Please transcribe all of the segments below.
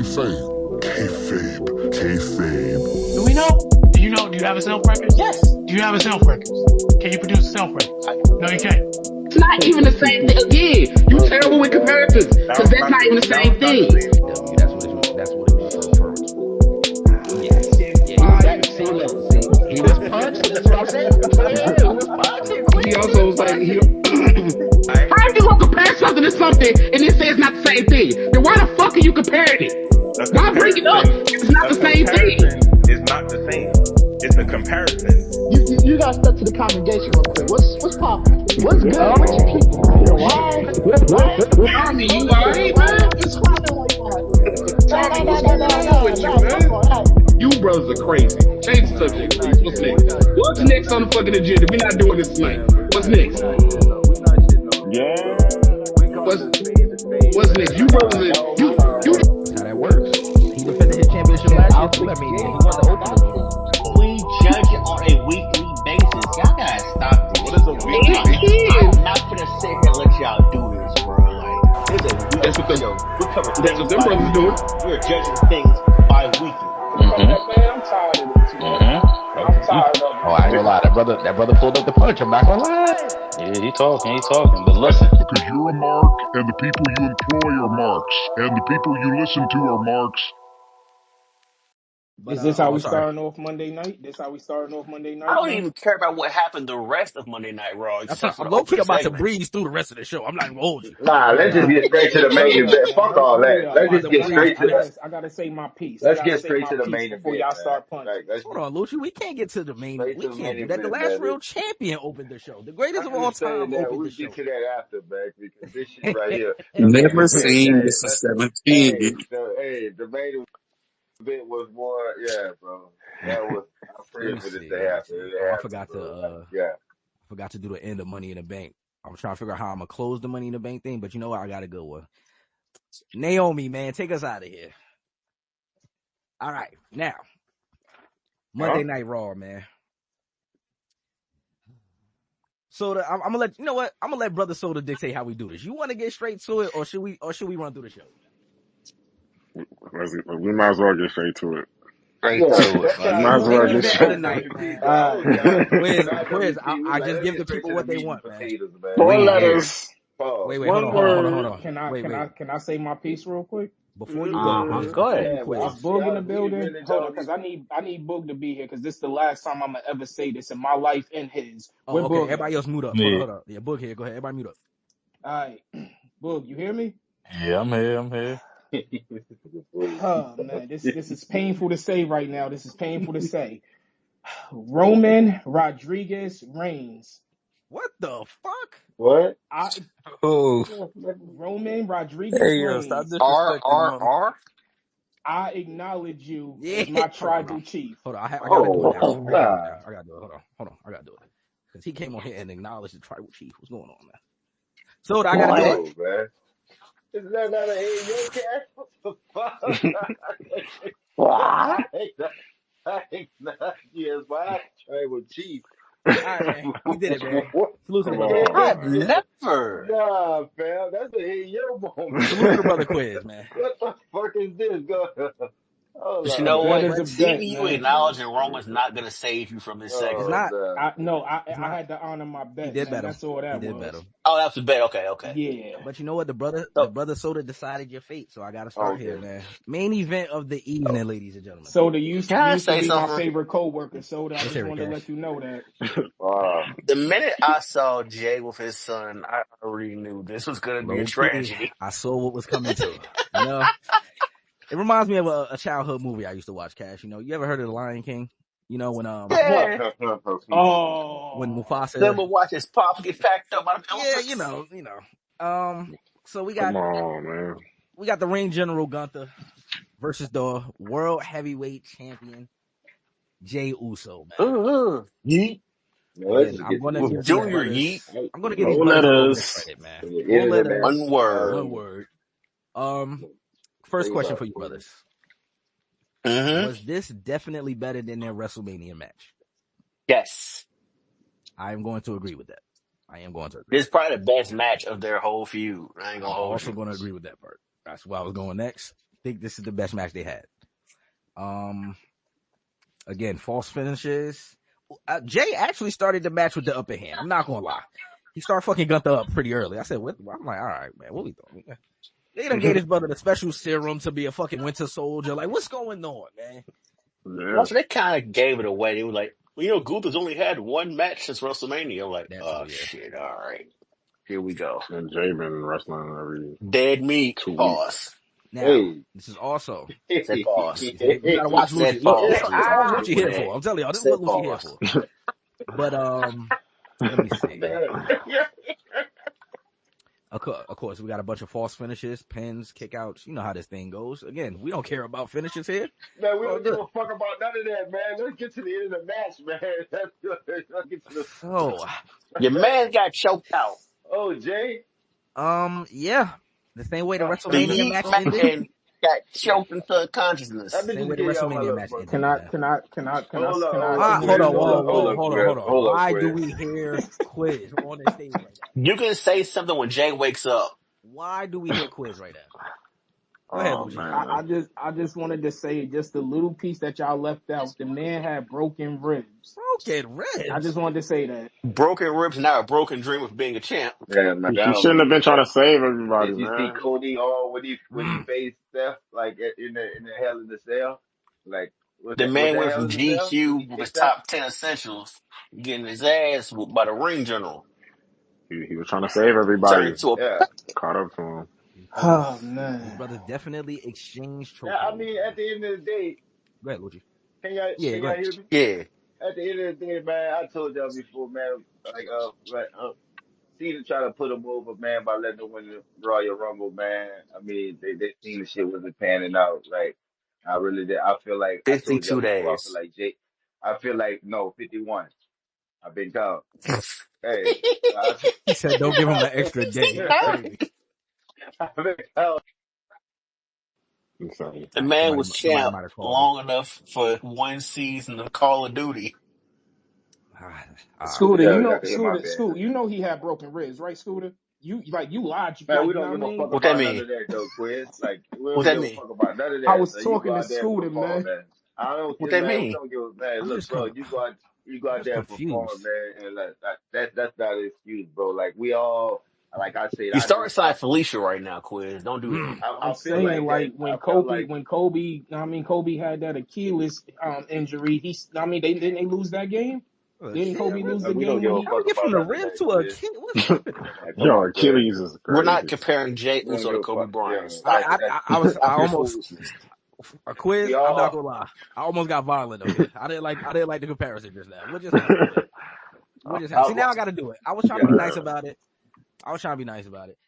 Kayfabe. Do we know? Do you know? Do you have a self-record? Yes. Do you have a self-record? Can you produce a self-record? No, you can't. It's not even the same thing. Again, you terrible with comparisons because that's not even the same thing. That's what it was referring to. Yes. He was punched. That's what I'm saying. He was punched. He also was like, how you gonna compare something to something and then say it's not the same thing? Then why the fuck are you comparing it? Why bring it up? It's not the same thing. It's not the same. It's a comparison. You guys stuck to the congregation real quick. What's poppin'? What's good with you people? Why? Tommy, you alright, man? It's poppin' like that. Tommy, what's going on with you, man? You brothers are crazy. Change the subject, please. What's next? What's next on the fucking agenda? We're not doing this tonight. What's next? Yeah. What's next? You brothers, you. That's how that works. He defended his championship last year too. I mean, he won the opener. We judge it on a weekly basis. Y'all gotta stop this. What is a weekly? I'm not gonna sit here and let y'all do this, bro. Like, there's a That's what show. We cover That's what them brothers doing. We're judging things bi-weekly. Man, I'm tired of it. I'm tired of it. Oh, I ain't gonna lie. That brother pulled up the punch. I'm not gonna lie. Yeah, he talking. But listen, Because you're a mark, and the people you employ are marks, and the people you listen to are marks. Is this how we starting off Monday night? I don't even care about what happened the rest of Monday Night Raw. Except for I'm the low-key opening about to segment. breeze through the rest of the show. I'm not gonna hold you. Nah, let's just get straight to the main event. Fuck all that. Let's just get straight to that. I gotta say my piece. Let's get straight to the main event before y'all start punching. Like, let's Hold on, Lucci. We can't get to the main. Straight We to the can't main do that. The event, last man. real champion opened the show. The greatest of all time that. opened We'll the show. get to that after, man, because this shit right here. Never seen this is 17. The main event was more, yeah, bro. That was, I'm praying for this to happen. I forgot to do the end of Money in the Bank. I'm trying to figure out how I'm gonna close the Money in the Bank thing, but you know what? I got a good one. Naomi, man, take us out of here. All right, now Monday Night Raw, man. Soda, I'm gonna let you know what? I'm gonna let Brother Soda dictate how we do this. You want to get straight to it, or should we run through the show? We might as well get straight to it. Straight to it. Might as well get straight to it. Quiz, I just give the people what they want, man. 4 letters. Wait, hold on. Can I say my piece real quick? Before you go, Go ahead. Is Boog in the building? Hold on, because I need Boog to be here because this is the last time I'm gonna ever say this in my life and his. Oh, okay. Everybody else mute up. Hold on. Yeah, Boog here. Go ahead. Everybody mute up. All right, Boog, you hear me? yeah, I'm here. Oh man, this is painful to say right now. This is painful to say. Roman Rodriguez Reigns. What the fuck? What? Roman Rodriguez Reigns. Stop disrespecting R. I acknowledge you as my tribal chief. Hold on, I gotta do it now. I gotta do it. Hold on, I gotta do it. Because he came on here and acknowledged the tribal chief. What's going on, man? So I gotta do it. Man. Is that not a your cat? What the fuck? I yes, my tribal chief. All right, man. We did it, man. Salute to the brother. Never. Nah, fam. That's a hit your moment. Salute to the brother Quiz, man. What the fuck is this? Go. But you know what? Seeing you man. acknowledging Roman's not going to save you from this segment. It's not. I had to honor my bet. He did better. That's all that He did was. better. Oh, that's the bet. Okay. Yeah. But you know what? The brother Soda decided your fate, so I gotta start here, man. Main event of the evening, ladies and gentlemen. Soda used to be something? my favorite co-worker. Soda, I just wanted to let you know that. The minute I saw Jay with his son, I already knew this was going to be a tragedy. I saw what was coming to. You know, it reminds me of a childhood movie I used to watch. Cash, you know, you ever heard of The Lion King? You know when when Mufasa. Then we'll watch his pops get packed up by the elephants. Yeah, you know. So we got we got the ring general Gunther versus the world heavyweight champion Jey Uso. Yeet. I'm gonna give Junior Yeet. I'm gonna give these brothers credit, man. One word. First question for you brothers. Mm-hmm. Was this definitely better than their WrestleMania match? Yes. I am going to agree with that. This is probably the best match of their whole feud. I ain't gonna hold you. I'm also going to agree with that part. That's why I was going next. think this is the best match they had. Again, false finishes. Jay actually started the match with the upper hand. I'm not gonna lie. He started fucking Gunther up pretty early. I said, what? I'm like, all right, man, what we doing? They done gave his brother the special serum to be a fucking Winter Soldier. Like, what's going on, man? Yeah. Also, they kind of gave it away. They were like, well, Gunther's only had one match since WrestleMania. I'm like, shit, all right. Here we go. And Jay been wrestling every Dead meat. 2 weeks. Pause. Now, this is also. Say pause. You gotta watch Lucci. Look, this is all Lucci here Hey. for. I'm telling y'all, this is what Lucci here for. But, let me see. Of course, we got a bunch of false finishes, pins, kickouts. You know how this thing goes. Again, we don't care about finishes here. Man, we don't give a fuck about none of that, man. Let's get to the end of the match, man. Let's get to the... So, your man got choked out. Oh, Jay? Yeah. The same way the WrestleMania match man ended. Got choked into consciousness. Same way the WrestleMania match ended. Can I? Hold on. Why do we hear Quiz on the stage right now? You can say something when Jay wakes up. Why do we hear Quiz right now? Go ahead, man. I just wanted to say just the little piece that y'all left out. The man had broken ribs. Broken ribs? I just wanted to say that. Broken ribs, not a broken dream of being a champ. Yeah, man. He shouldn't have been trying to save everybody, Did you man. see Cody Hall when he faced Steph, like in the Hell in the Cell? Like the man went from GQ with his top 10 essentials, getting his ass whooped by the ring general. He was trying to save everybody. Caught up to him. Oh man, his brothers definitely exchanged trophies. Yeah, I mean, at the end of the day, go ahead, Lucci. Can y'all hear me? Yeah. At the end of the day, man, I told y'all before, man, Cena try to put him over, man, by letting him win the Royal Rumble, man. I mean, they seen the shit wasn't panning out. Like, I really did. I feel like 52 days. I feel like 51. I've been counting. Hey, he said, "Don't give him an extra day." I've been counting. The man was champ long enough for one season of Call of Duty. Scooter, you know he had broken ribs, right, Scooter? You lied. Man, we don't give a fuck about none of that, though, Quiz. Like, we don't give a fuck about none of that. I was talking to Scooter, man. I don't what that mean? Don't give a man. Look, bro, you go out there and perform, man, and that's not an excuse, bro. Like, we all. Like I said, you start side Felicia right now, Quiz. Don't do that. I'm saying like when Kobe had that Achilles injury, didn't they lose that game? Didn't Kobe lose the game? How we get from the rib to a Achilles? Yo, Achilles is crazy. We're not comparing Jay Uso to Kobe Bryant. I almost a Quiz. I'm not gonna lie. I almost got violent over it. I didn't like the comparison just now. What just happened? See, now I got to do it. I was trying to be nice about it.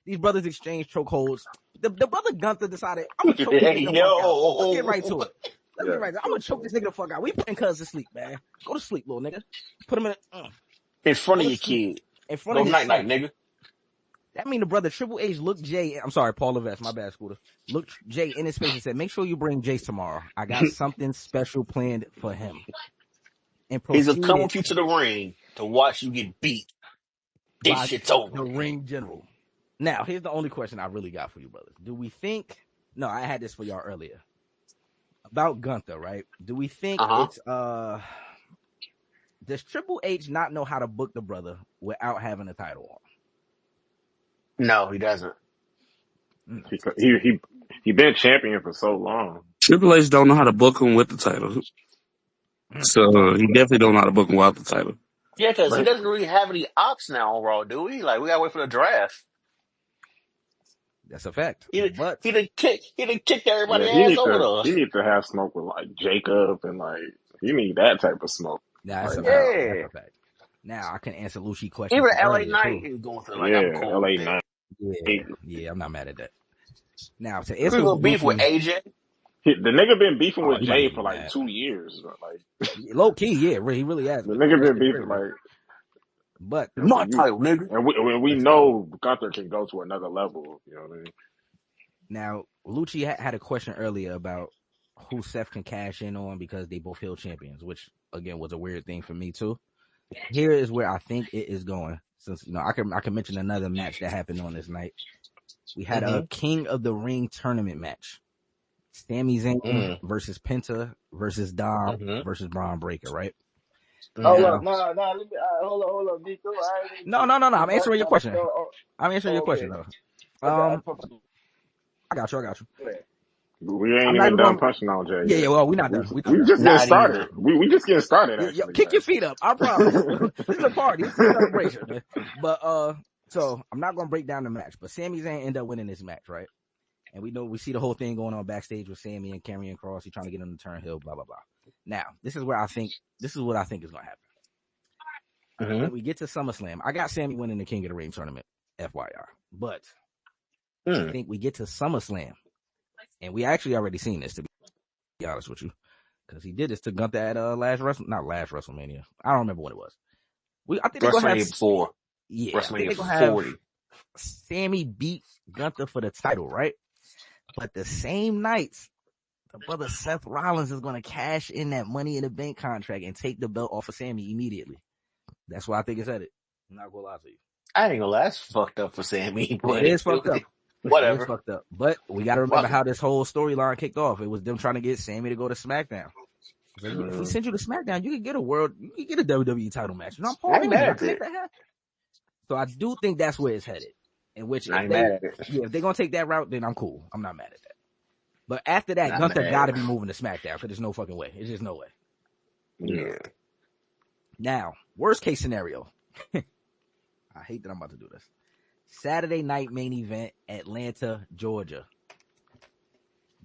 These brothers exchanged chokeholds. The brother Gunther decided, I'm gonna choke this nigga the fuck out. Let's get right to it. I'm gonna choke this nigga the fuck out. We putting cuz to sleep, man. Go to sleep, little nigga. Put him in front of your kid. In front of his night, nigga. That mean the brother Triple H looked Jay. I'm sorry, Paul Levesque. My bad, Scooter. Looked Jay in his face and said, "Make sure you bring Jace tomorrow. I got something special planned for him." And he's gonna come with you to the ring to watch you get beat. This shit's over. The ring general. Now, here's the only question I really got for you, brothers. Do we think? No, I had this for y'all earlier about Gunther, right? Do we think it's does Triple H not know how to book the brother without having a title on? No, he doesn't. He been champion for so long. Triple H don't know how to book him with the title, so he definitely don't know how to book him without the title. Yeah, because he doesn't really have any ops now on Raw, do we? Like, we gotta wait for the draft. That's a fact. He done kicked everybody ass over us. He needs to have smoke with like Jacob and like he need that type of smoke. That's a fact. Now I can answer Lucci's question. Even LA Knight is going through I'm cool. LA Knight. Yeah, I'm not mad at that. Now to answer little beef with AJ. The nigga been beefing with Jay for like 2 years. Like low key, yeah, he really has. The nigga been beefing like. But my title, nigga. And we know Gunther can go to another level. You know what I mean? Now, Lucci had a question earlier about who Seth can cash in on because they both held champions, which again was a weird thing for me too. Here is where I think it is going. Since I can mention another match that happened on this night. We had a King of the Ring tournament match. Sami Zayn versus Penta versus Dom versus Braun Breaker, right? Hold Now, up, nah, let me, hold up, Nico. no. I'm answering your question. I'm answering your okay. question though. I I got you. We ain't I'm not even even done going. punching on Jay Yeah, yet. well, we're not done. We're not We done. just getting Not started. even. We just getting started Yo, actually. kick your Like, feet up. I promise. This is a party. This is a celebration, man. But so I'm not gonna break down the match, but Sami Zayn ended up winning this match, right? And we see the whole thing going on backstage with Sami and Karrion Kross. He's trying to get him to turn heel, blah blah blah. Now, this is what I think is gonna happen. When we get to SummerSlam, I got Sami winning the King of the Ring tournament, FYI. But I think we get to SummerSlam, and we actually already seen this, to be honest with you, because he did this to Gunther at not last WrestleMania. I don't remember what it was. I think they're gonna have WrestleMania 4. Yeah, I think WrestleMania they're gonna have 40. Sammy beat Gunther for the title, right? But the same nights, the brother Seth Rollins is gonna cash in that Money in the Bank contract and take the belt off of Sammy immediately. That's why I think it's headed. I'm not gonna lie to you. I ain't gonna lie, that's fucked up for Sammy. It is fucked up. Whatever. It is fucked up. But we gotta remember how this whole storyline kicked off. It was them trying to get Sammy to go to SmackDown. Like, if we send you to SmackDown, you can get a WWE title match. And I'm I ain't Paul mad Heyman. I at can make that. that happen. So I do think that's where it's headed. In which I ain't mad at it. if they're gonna take that route, then I'm cool. I'm not mad at that. But after that, Not Gunther mad. gotta be moving to SmackDown because there's no fucking way. It's just no way. Yeah. Now, worst case scenario. I hate that I'm about to do this. Saturday night main event, Atlanta, Georgia.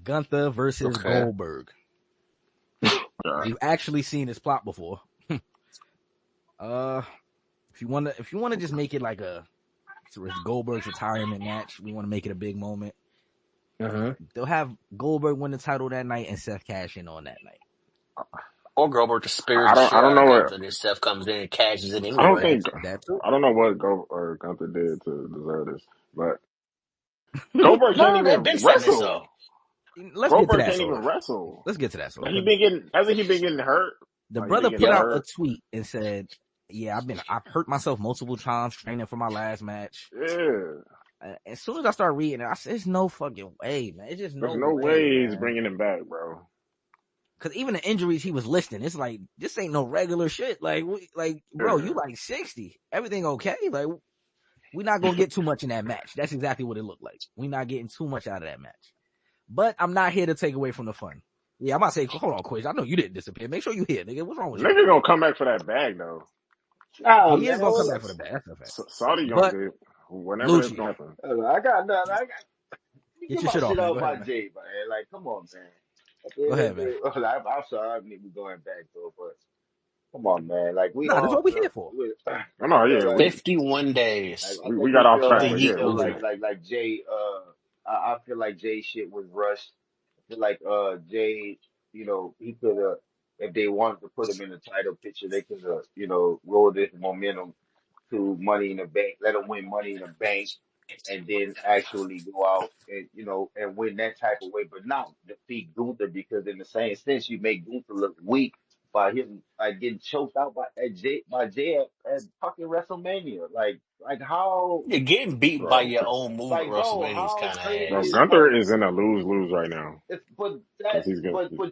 Gunther versus Goldberg. We've actually seen this plot before. If you wanna just make it like it's Goldberg's retirement match, we want to make it a big moment. They'll have Goldberg win the title that night and Seth cash in on that night. Or Goldberg just spared I the shit don't out know of what. Gunther and then Seth comes in and cashes it I don't anyway. think. I don't know what Gunther did to deserve this, but Goldberg can't No, they've been even setting this up. wrestle. Let's get to Goldberg that. can't even wrestle. Let's get to that. Hasn't he been getting hurt? The Like, brother put out a tweet and said, "Yeah, I've hurt myself multiple times training for my last match." Yeah. As soon as I start reading it, I said, "There's no fucking way, man. It's just There's no way he's bringing him back, bro." Because even the injuries he was listing, it's like, this ain't no regular shit. Like, bro, you like 60. Everything okay? Like, we're not going to get too much in that match. That's exactly what it looked like. We're not getting too much out of that match. But I'm not here to take away from the fun. Yeah, I'm about to say, hold on, Quiz. I know you didn't disappear. Make sure you here, nigga. What's wrong with you? Nigga gonna come back for that bag, though. He is going to come back for the bag. That's a fact. Saudi gonna do it whenever it's gonna happen. I got nothing. Get your shit off, man. Go ahead, man. Jay, man. Like, come on, man. Go ahead, man. I'm sorry, I'm maybe going back though, but come on, man. Like that's what we're here for. I know, yeah. 51 days. We got off track, but yeah, like Jay. I feel like Jay shit was rushed. I feel like Jay, he could have, if they wanted to put him in the title picture, they could have, rolled this momentum to Money in the Bank, let him win Money in the Bank, and then actually go out and and win that type of way, but not defeat Gunther, because in the same sense you make Gunther look weak by him getting choked out by Jay at fucking WrestleMania. Like how You're getting beaten by your own move at bro, WrestleMania is how kind of crazy ass. is Gunther is in a lose right now. but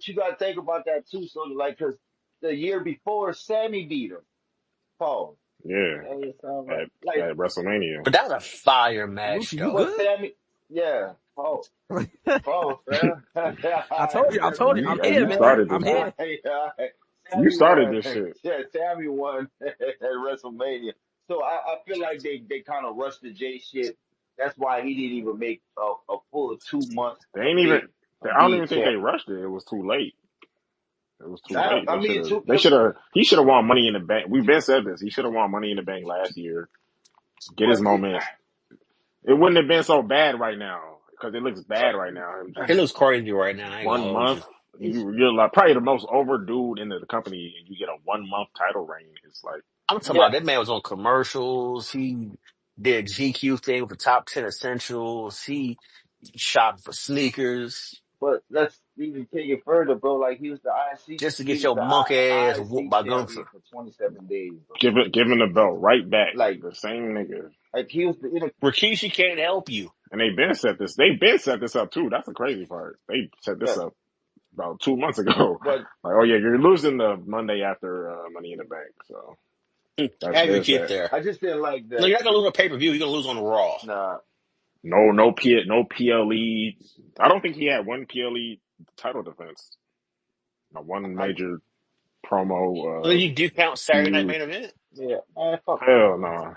you gotta think about that too. So like, cause the year before Sammy beat him, Paul. Yeah, at WrestleMania. But that was a fire match, Lucci, though. you good? Sammy, yeah. Oh, man. I told you, I'm here, man. I'm here. You started this shit. Yeah, Sammy won at WrestleMania. So I feel like they kind of rushed the Jay shit. That's why he didn't even make a full 2 months. They ain't even. I don't even think they rushed it. It was too late. It was too late. He should have won Money in the Bank. We've been said this. He should have won Money in the Bank last year. Get his moment. It wouldn't have been so bad right now, because it looks bad right now. It looks crazy right now. I ain't 1 month. You're like probably the most over dude in the company, and you get a 1 month title reign. It's like, I'm talking about that man was on commercials. He did GQ thing with the top 10 essentials. He shopped for sneakers. But let's even take it further, bro. Like he was the IC, Just to he get was your the monk ass whooped IC by champion Gunther. for 27 days, bro. giving the belt right back. Like the same nigga. Like he was the Rikishi can't help you. And they've been set this up too. That's the crazy part. They set this Yeah, up about 2 months ago. but Like, oh yeah, you're losing the Monday after Money in the Bank. So that's Have your been kid set. there. I just didn't like No, that. you're not gonna lose on pay per view. You're gonna lose on the Raw. Nah, No PLE. I don't think he had one PLE title defense. Not one I major promo Well, you do count Saturday Night feud. Main Event. yeah, man, fuck that. Hell no.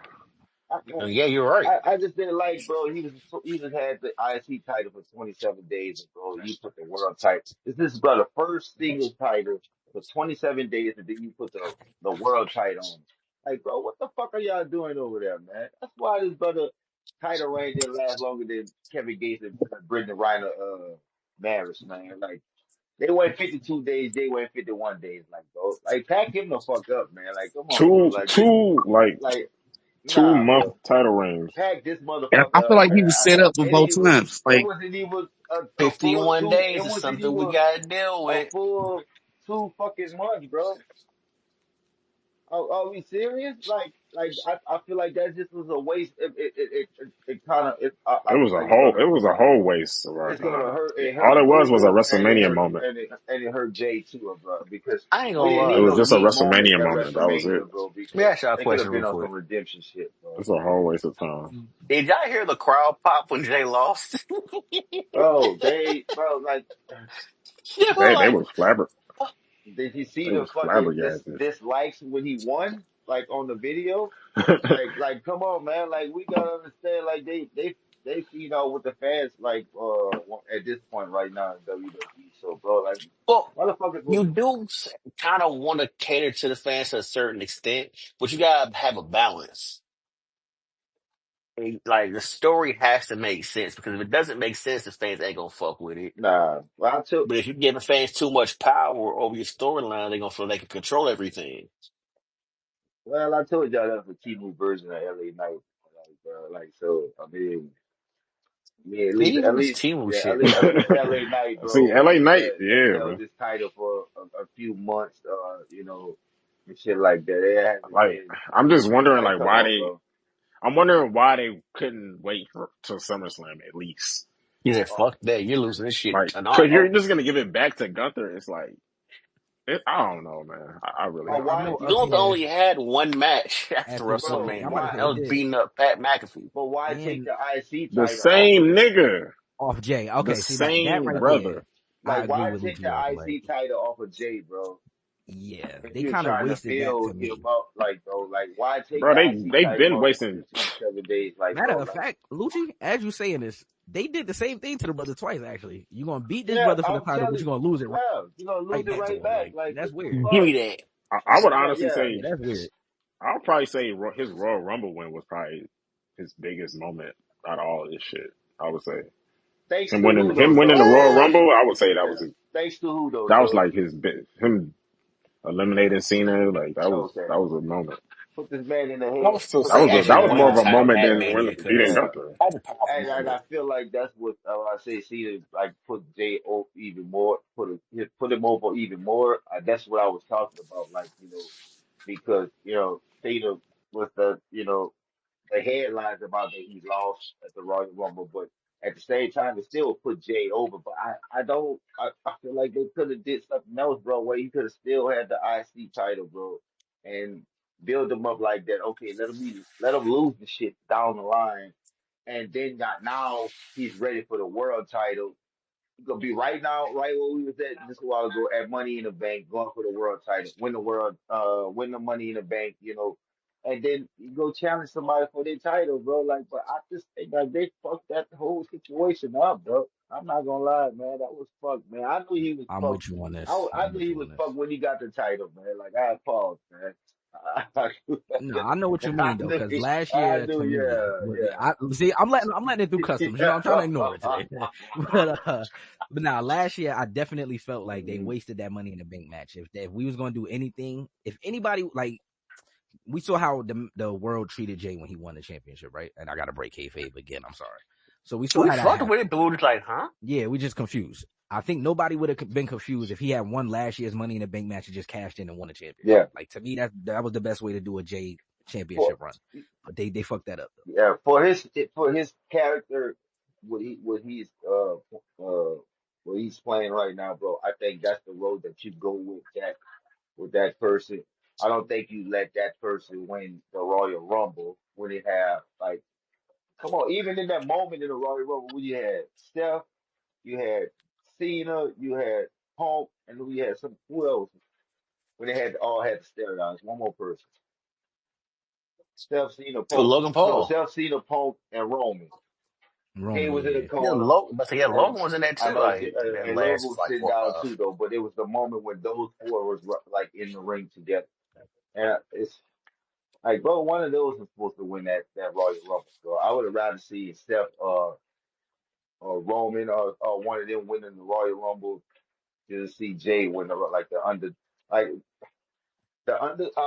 Man. Yeah, you're right. I just didn't like, bro. He was had the IC title for 27 days, and bro, you put the world title. This is bro the first single title for 27 days, and then you put the world title on. Like, bro, what the fuck are y'all doing over there, man? That's why this brother title reign didn't last longer than Kevin Gates and Brittany Reiner marriage, man. Like they went 52 days, they went 51 days. Like, bro, like pack him the fuck up, man. Like, come on, bro. Two Like this, two like like, nah, 2 month bro. title reigns. Pack this And I motherfucker feel up, like man. he was set up for It ain't both even. times. It Like, wasn't even a full 51 two. It days is wasn't something we even gotta deal a with. full 2 fucking months, bro. Are we serious? I feel like that just was a waste. It kind of I feel like It was a whole waste of our it's gonna time. hurt. It All hurt it was a Gunther and it WrestleMania hurt moment. and it hurt Jay too, bro. Because I ain't we gonna didn't It lie. need was no just a deep moments WrestleMania at moment. That was it. WrestleMania, bro. Let me Because ask y'all a they could have question been real on quick. some redemption shit, bro. It's a whole waste of time. Did y'all hear the crowd pop when Jay lost? Bro, like. You know, They like, was flabber. Did you see They the was fucking flabbergasted. dislikes when he won? Like on the video? Like come on, man. Like we gotta understand, like they what the fans like at this point right now in WWE. So bro, like well, motherfuckers you will do kind of want to cater to the fans to a certain extent, but you gotta have a balance. Like the story has to make sense because if it doesn't make sense, the fans ain't gonna fuck with it. nah. But if you're giving fans too much power over your storyline, they're gonna feel they can control everything. I told y'all that was a T-move version of LA Knight. Like bro, like so I mean yeah, Even this team yeah, shit, bro. at least LA Knight, See, bro, LA Knight, has yeah, held man. this title for a few months, and shit like that. It hasn't Like, been, I'm just wondering, like, like, come on, bro. I'm wondering why they couldn't wait till SummerSlam at least. He said, "Fuck that, you're losing this shit Like, cause tonight." you're Oh, just gonna give it back to Gunther. It's like, I don't know, man. I really oh, don't I why? know. know Gunther again only had one match after after Bro, WrestleMania. I'm about to why? say That he was did, beating up Pat McAfee. But why take and the IC The title off same of Jay? nigga, off Jay. the Okay, see that same right there, brother. I Like, agree why with take Lucci the on. Like, IC title off of Jay, bro? yeah, If they you're kind of trying to wasted that to build him me. up, like, bro, like, why take Bro, the IC they've title been off wasting. for 27 days? Like, Matter bro, of like, fact, Lucci, as you saying this, they did the same thing to the brother twice. Actually, you're gonna beat this yeah, brother for the I'm title, but telling you're you, gonna lose it yeah, you're gonna lose right it back to right him. back. Like Like, that's what the weird. Give fuck? me that. I would Yeah, honestly yeah. say, Yeah, that's weird. I'll probably say his Royal Rumble win was probably his biggest moment out of all of this shit. I would say Thanks him to who him though, winning bro? the Royal What? Rumble. I would say Thanks to who though? that was So, like him eliminating Cena. Like okay, that was a moment. put this man in the I head. would still Put say this man actually That in was the winning more the of a title moment at than Mania beating because yeah. Gunther. that's a powerful And I moment. feel like that's what I say. Cena like put Jay over even more, put him over even more. That's what I was talking about. Like because Cena was the headlines about that he lost at the Royal Rumble, but at the same time, it still put Jay over. But I feel like they could have did something else, bro, where he could have still had the IC title, bro, and build him up like that. Okay, let him lose the shit down the line, and then now he's ready for the world title. He's gonna be right now, right where we was at just a while ago at Money in the Bank, going for the world title, win the Money in the Bank, and then you go challenge somebody for their title, bro. Like, but I just think like they fucked that whole situation up, bro. I'm not gonna lie, man. That was fucked, man. I knew he was I'm fucked. with you on this. I I'm knew with he you was on this. fucked when he got the title, man. Like I paused, man. No, I know what you mean though, because last I year knew, to me, yeah, I see. I'm letting it through customs. You know, I'm trying to ignore it today. But now last year, I definitely felt like they yeah. wasted that Money in the Bank match. If we was gonna do anything, if anybody like, we saw how the world treated Jay when he won the championship, right? And I got to break kayfabe again. I'm sorry. So we saw We how that fucked happened. with it, but we were just like, huh? Yeah, we just confused. I think nobody would have been confused if he had won last year's Money in the Bank match and just cashed in and won a championship. Yeah. Like to me, that was the best way to do a Jay For championship run. But they fucked that up though. yeah, for his character, what he's playing right now, bro. I think that's the road that you go with that person. I don't think you let that person win the Royal Rumble when they have like, come on, even in that moment in the Royal Rumble when you had Steph, you had Cena, you had Punk, and then we had some who else when they had all had the steroids. One more person. Steph Cena, For Punk. Logan No, Paul. Steph Cena, Punk, and Roman. Kane Roman, was in the yeah. Yeah, corner, Logan, but yeah, and Logan was in that I too. know, Like that and Logan last was like sitting 4 or down 5. too, though. But it was the moment when those four was like in the ring together, and it's like, bro, one of those is supposed to win that Royal Rumble. So I would have rather see Steph or Roman or one of them winning the Royal Rumble than to see Jay win the like the like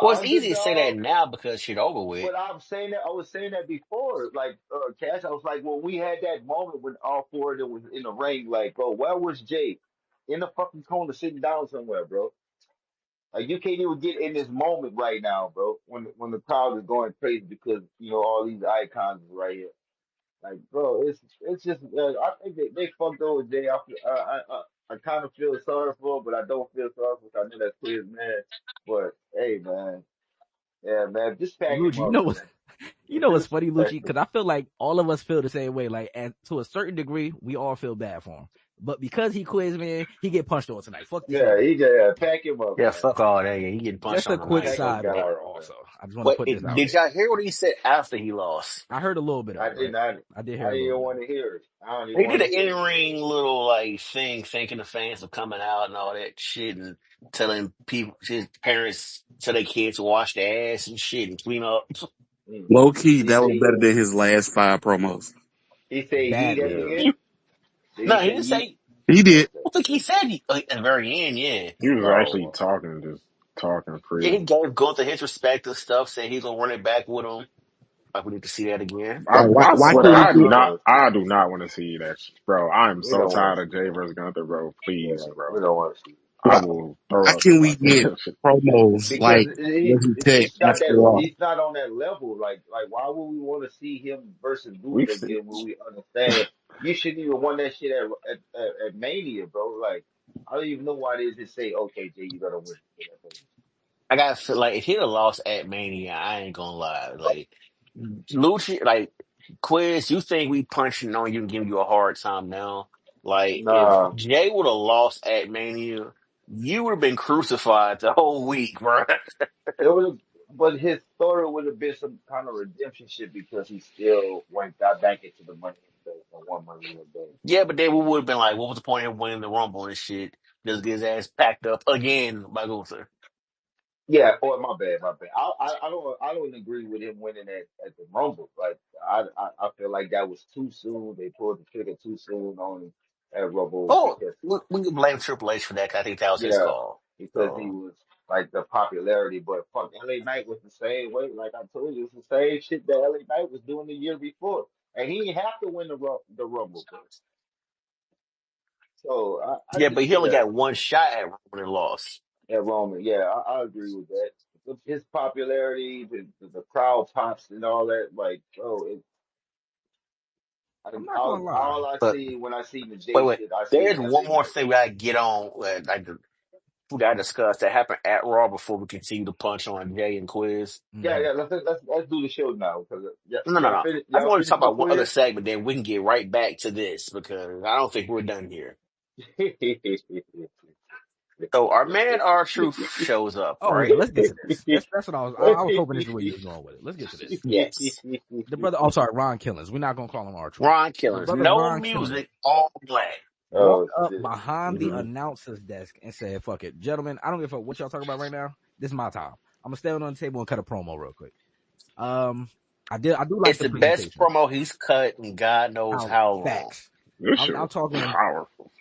Well, it's easy to say underdog. that now because shit over with. But I'm saying that I was saying that before, like Cash. I was like, when we had that moment when all four of them was in the ring, like, bro, where was Jay? In the fucking corner, sitting down somewhere, bro. Like you can't even get in this moment right now, bro. When the crowd is going crazy because all these icons is right here. Like, bro, it's just I think they fucked over Jay. I kind of feel sorry for him, but I don't feel sorry for him. I know that's his man. But hey, man, yeah, man, just pack him Lucci, up, man. you know what's Just funny, pack Lucci? him. Because I feel like all of us feel the same way. Like, and to a certain degree, we all feel bad for him. But because he quiz, man, he get punched on tonight. Fuck this Yeah, nigga. he just pack him up, Yeah, man. fuck all that. Yeah, he getting punched Just a on quick tonight. Pack this guy sidebar. up, man. Also, I just want to What put this out did there. y'all hear what he said after he lost? I heard a little bit of I it, did right? not. I did I hear a didn't little even bit of want it. to hear it. I don't even He did want an to hear it. in-ring little like thing, thanking the fans for coming out and all that shit, and telling people his parents tell their kids to wash their ass and shit and clean up. Mm. Low key, Did he that was say better than his last 5 promos. he say yeet at Badly. the Yeah. end? Did he No, he say didn't yeet? say. He did. Okay. I think he said at the very end. Yeah, He was actually Oh, talking, just talking yeah, he crazy. gave Gunther his respect and stuff, saying he's gonna run it back with him. Like we need to see that again. Like, why, I why swear, can't we get, I do not want to see that, bro. I am we so don't want tired to of see Jay that. versus Gunther, bro. Please, Yeah, we bro. don't want to see it. I why, will why throw up can't if we I see get that shit. promos Because like Reggie Tech he's not after all? he's not on that level. Like why would we want to see him versus We Gunther see. again when we understand you shouldn't even won that shit at Mania, bro? Like I don't even know why they just say, okay, Jay, you gotta win. I gotta feel like if he'd have lost at Mania, I ain't gonna lie. Like Lucci, like Quiz, you think we punching on you and giving you a hard time now? Like if Nah, Jay would have lost at Mania, you would have been crucified the whole week, bro. it would, but his story would have been some kind of redemption shit because he still got back into the money in the bank and won money in the bank. Yeah, but then we would have been like, what was the point of him winning the Rumble and shit? Just get his ass packed up again by Gunther. Yeah, or my bad. I don't agree with him winning at the Rumble. Like I feel like that was too soon. They pulled the trigger too soon on him at Rumble Oh, because we can blame Triple H for that 'cause I think that was his yeah, call. because he So was like the popularity. But fuck, LA Knight was the same way. Like I told you, it's the same shit that LA Knight was doing the year before, and he didn't have to win the Rumble. Bro. So I yeah, but just he only yeah. got one shot at Rumble and lost. At Roman. Yeah, I agree with that. His popularity, the crowd pops and all that, like, bro, I'm not gonna lie. all I But see when I see the wait, J wait. shit, I see There's the one LA more Knight. thing we gotta get on. We gotta discuss that happened at Raw before we continue to punch on Jay and Quiz. Yeah, Hmm. yeah. Let's do the show now because No, no, no. I just y'all want to finish talk with about one other quiz. segment, then we can get right back to this because I don't think we're done here. So our man R Truth shows up, Oh yeah, right? let's get to this. That's what I was hoping this is where you was going with it. Let's get to this. Yes. The brother, oh sorry, Ron Killings. We're not gonna call him our truth. Ron The Killings. brother No Ron Killings music, all black. Oh walked up shit. behind the Hmm. announcer's desk and said, "Fuck it, gentlemen. I don't give a fuck what y'all talking about right now. This is my time. I'm gonna stand on the table and cut a promo real quick." Um, I do like It's the the best presentation. promo he's cut in God knows Out how long. facts. This shit I'm was talking. powerful.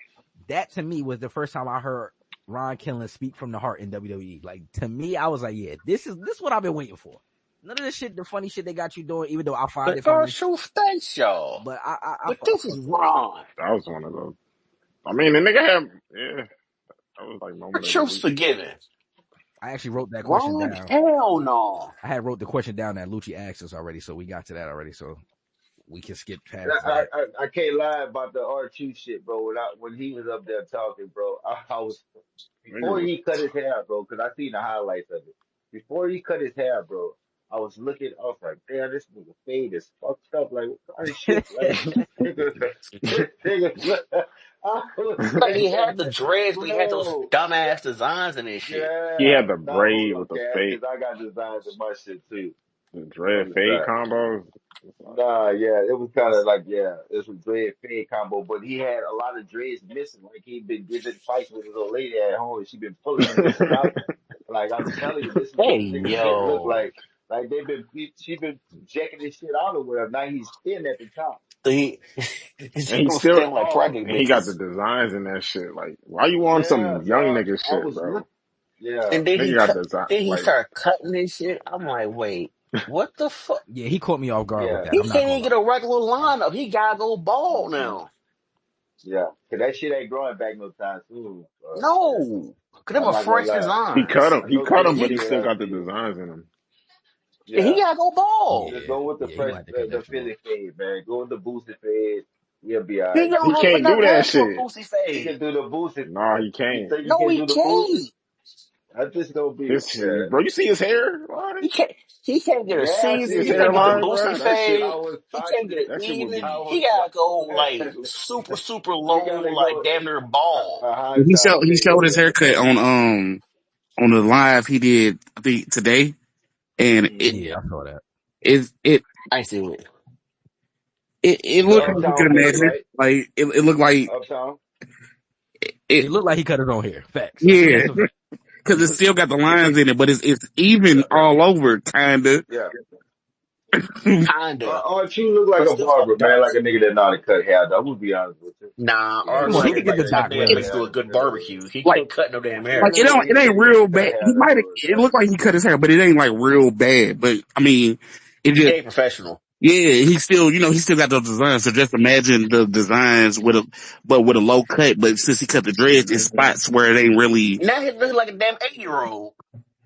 That to me was the first time I heard Ron Killings speak from the heart in WWE. Like to me, I was like, yeah, this is what I've been waiting for. None of the shit, the funny shit they got you doing, even though I find But it R funny. Truth, thanks y'all. But But I this is fuck with it. Ron. That was one of those. I mean, the nigga had, yeah, that was like R moment of the Truth's week. forgiven. I actually wrote that question Ron, down. hell no. I had wrote the question down that Lucci asked us already, so we got to that already. So we can skip past that. I can't lie about the R2 shit, bro. When he was up there talking, bro, I was Nigga before was he cut his hair, bro, because I seen the highlights of it. Before he cut his hair, bro, I was like, damn, this nigga fade is fucked up. Like, what kind of shit? Like, this nigga, I was Like he saying, had the dreads, but he had those bro, dumbass designs in his shit. he yeah. had the Now hold braid on, with the Cash, fade because I got designs in my shit too the dread on the fade side. combos. Nah, yeah, it was kind of like, yeah, it was a dread fade combo, but he had a lot of dreads missing. Like he'd been giving fights with his old lady at home, and she been pulling him with stopping. Like I'm telling you, this is Hey what the nigga shit look yo, like she been jacking this shit out of where now he's thin at the top. so he And he he was still standing like Pause. pregnant and he got the bitches, designs in that shit. Like, why you on Yeah, some so young nigga I shit, was bro? look. Yeah, and then Nigga got design then he like started cutting this shit. I'm like, wait, what the fuck? Yeah, he caught me off guard with yeah, that. He I'm not can't gonna even get lie. a regular lineup. He gotta go bald hmm now. yeah. Cause that shit ain't growing back no time soon. Yeah, No, cause them I'm are not gonna fresh lie. designs. I he know cut K him, but City he would still have got the to. designs in him. He Yeah. gotta go bald. Just Yeah, go with the yeah, he fresh, might have to cut the that shit off. Philly fade, man. Go with the boosted fade. You'll be He alright, don't He man. have can't do enough that hair for a shit. boosty You can fade. do the boosted. Nah, he You can't. think you No, can he do the boosted? can't. I just gonna be, His yeah. bro, you see his hair line? He can't. He can't get a Yeah, I season. His He see it. can't get the hairline, boosty bro. That shit, fade. He can't get it that shit would even. I be. He was, gotta go like super you low, gotta like go damn near bald. a high He top showed fade, his haircut on the live he did I think today, and yeah. it hmm Yeah, I saw that. it it I ain't seen it. it The looked like you uptown could fade, imagine. right? Like it looked like Uptown. it. It looked like he cut his own hair. Facts. Yeah, That's a fact. because it still got the lines in it, but it's even all over, kinda. Yeah. Kinda, Archie look like but a still barber, fucked man. up. Like a nigga that know how to cut hair. Though. I'm gonna be honest with you. Nah, Yeah, Come on, look he Archie like a could get like the nigga that Doc that know how man to makes Rivers. cut to a hair. good barbecue. He like can't cut no damn Yeah, like hair. it ain't real he cut bad. hair He that might good, it man. looked like he cut his hair, but it ain't like real bad. But I mean, it He just ain't professional. yeah, he still got those designs. So just imagine the designs with a low cut. But since he cut the dreads, in spots where it ain't really Now he looks like a damn 8-year-old.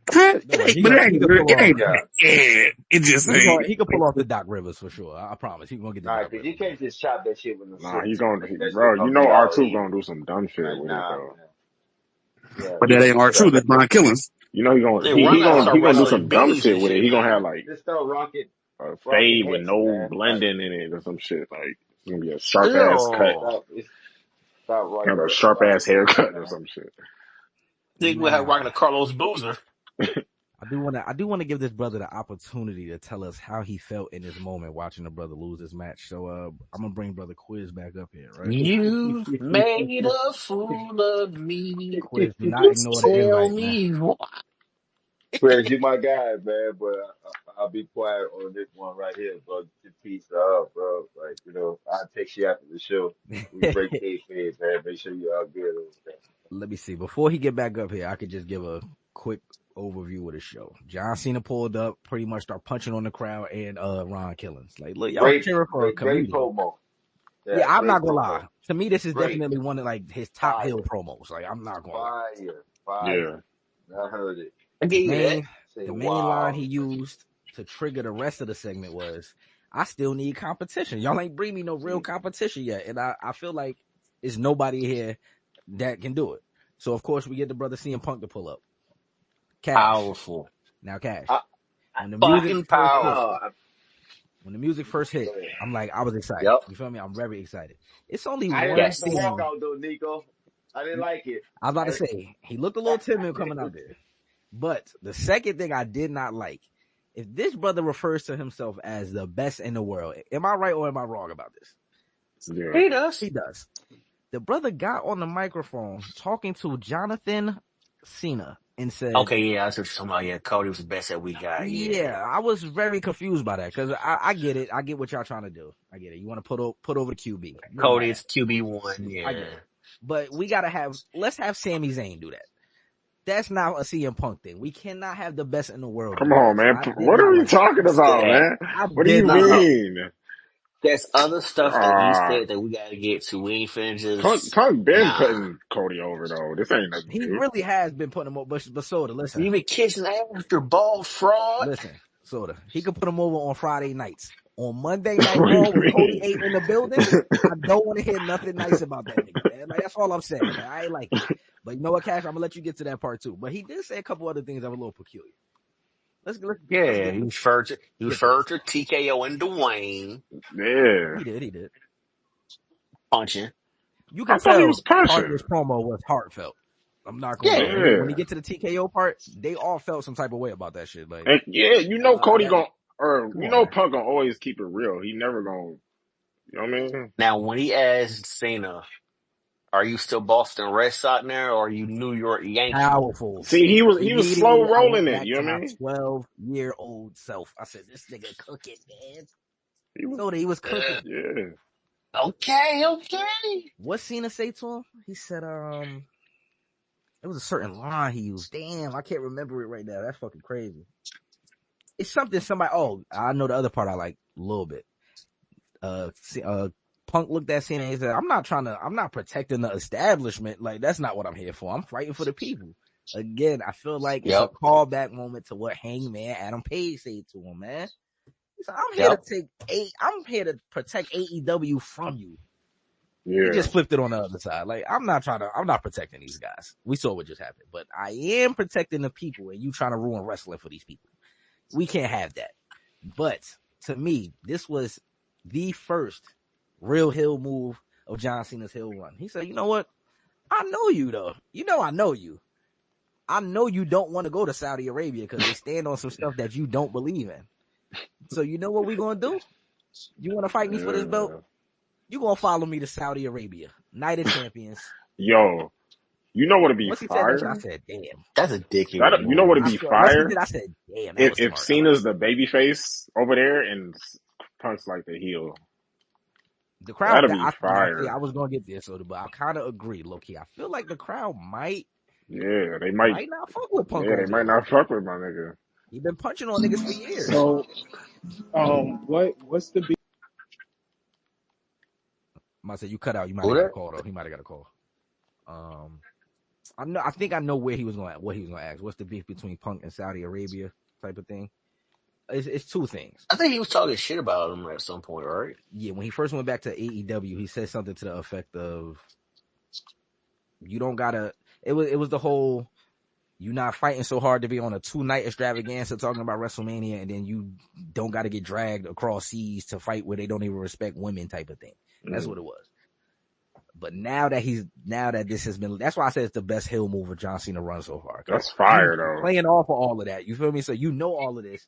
cut. Don't worry, But it he ain't could pull it off ain't Yeah. yeah. It just ain't. he could pull off the Doc Rivers for sure. I promise. He gonna get the Nah, Doc cause you Rivers, man. can't just chop that shit with a Nah, scissors, man. That bro. shit You gonna know, be all R2 even. gonna do some dumb shit Like, with it nah, though. man. Yeah, But you that gotta ain't put our it on truth. the That's Brian Killings. You know They run out to start he gonna do wrestling some dumb bees shit and with it. shit. He gonna have like just start a rocking fade with Hexy, no man. Like, blending in it or some shit. Like it's gonna be a sharp ass cut, Ew. it's stop have a sharp rocking ass Hexy, haircut or man. some shit. Think we have Now, rocking a Carlos Boozer. I do wanna give this brother the opportunity to tell us how he felt in this moment watching the brother lose this match. So I'm gonna bring brother Quiz back up here, right? You made a fool of me. Quiz, do not ignore the Tell invite, man. me why. Chris, you my guy, man, but I'll be quiet on this one right here, bro. Get your piece up, bro. Like, I'll text you after the show. We break kayfabe, man. Make sure you all good over there. Let me see. Before he get back up here, I could just give a quick overview of the show. John Cena pulled up, pretty much start punching on the crowd and Ron Killings. Like, look, y'all Great, cheering for a great comedian. promo. Yeah, Yeah, I'm not great gonna promo. lie. To me, this is Great. definitely one of like his top Fire. hill promos. Like, I'm not gonna lie. Fire. Fire. Yeah, I heard it. I The give you that. Say, the main line he wow. used to trigger the rest of the segment was, "I still need competition. Y'all ain't bring me no real See, competition yet," and I feel like there's nobody here that can do it. So of course we get the brother CM Punk to pull up. Cash. Powerful. Now, Cash. I, When the music Fucking first hit, no, powerful. when the music first hit, go ahead. I'm like, I was excited. Yep. You feel me? I'm very excited. It's only I didn't one like the Yes. thing. walkout though, Nico. I didn't like it. I was about to I, say, he looked a little timid coming out there. But the second thing I did not like, if this brother refers to himself as the best in the world, am I right or am I wrong about this? yeah. He does. He does. The brother got on the microphone talking to Jonathan Cena and said, Okay, yeah, that's what you're talking about. Yeah, Cody was the best that we got. Yeah. yeah, I was very confused by that because I get it. I get what y'all trying to do. I get it. You want to put over the QB. You ain't mad Cody at is QB1. it. I get Yeah. it. But let's have Sami Zayn do that. That's not a CM Punk thing. We cannot have the best in the world Come do on, that. So man. I did What are not we like that. talking about, Yeah. man? I What do did you not like No. that. mean? There's other stuff that he Ah, said that we gotta get to. We ain't finna Punk been nah. putting Cody over though. This ain't nothing He new. really has been putting him over. But Soda, You been kissing after ball fraud? listen, Soda. He could put him over on Friday nights On Monday Night What do Raw you with Cody mean? 8 in the building, I don't want to hear nothing nice about that nigga, man. Like, that's all I'm saying, man. I ain't like it. But you know what, Cash? I'm gonna let you get to that part too. But he did say a couple other things that were a little peculiar. Let's Yeah, get he referred to this. TKO and Dwayne Yeah. He did. punching. You I can thought he tell was part of punching. this promo was heartfelt. I'm not gonna lie. Yeah. When he Yeah. get to the TKO part, they all felt some type of way about that shit. Like, And yeah, Cody that, come on, man. Punk gonna always keep it real. He never gonna, you know what I mean? Now, when he asked Cena, "Are you still Boston Red Sox now, or are you New York Yankee?" Powerful. See, he was Immediately, slow I went rolling it. back You to know what my I mean? 12-year-old self. I said, "This nigga cooking, man." He was, So he was cooking. yeah. Okay. What Cena say to him? He said, it was a certain line he used. Damn, I can't remember it right now. That's fucking crazy. It's something somebody. Oh, I know the other part I like a little bit. Punk looked at Cena and he said, I'm not protecting the establishment. Like, that's not what I'm here for. I'm fighting for the people. Again, I feel like it's a Yep. callback moment to what Hangman Adam Page said to him, man. He said, Yep. I'm here to protect AEW from you. He Yeah. just flipped it on the other side. Like, I'm not protecting these guys. We saw what just happened, but I am protecting the people, and you trying to ruin wrestling for these people. We can't have that. But to me, this was the first real heel move of John Cena's heel run. He said, you know what? I know you though. I know you. I know you don't want to go to Saudi Arabia because they stand on some stuff that you don't believe in. So you know what we gonna do? You want to fight me for this belt? Yeah. You gonna follow me to Saudi Arabia, Night of Champions. Yo, you know what'd be Once he said that shit, I fire? said, damn. That's a dickhead You know what'd move. be Once he fire? did, I said, damn, that was If smart. I like Cena's the baby face over there and Punk's like the heel. the crowd. That'd be I fire. was gonna get this, but I kind of agree, low key. I feel like the crowd might Yeah, they might. not fuck with Punk Yeah, they over might there. not fuck with my nigga. He been punching on niggas for years. So, what's the beef? I said, you cut out. You might Who have got a that? call though. He might have got a call. I think I know what he was gonna ask. What's the beef between Punk and Saudi Arabia type of thing? It's two things. I think he was talking shit about him at some point, right? Yeah, when he first went back to AEW, he said something to the effect of, "You don't gotta." It was the whole, "You not fighting so hard to be on a 2-night extravaganza talking about WrestleMania, and then you don't got to get dragged across seas to fight where they don't even respect women," type of thing. That's what it was. But now that this has been, that's why I said it's the best heel move of John Cena run so far. That's fire You though. playing off of all of that. You feel me? So you know all of this.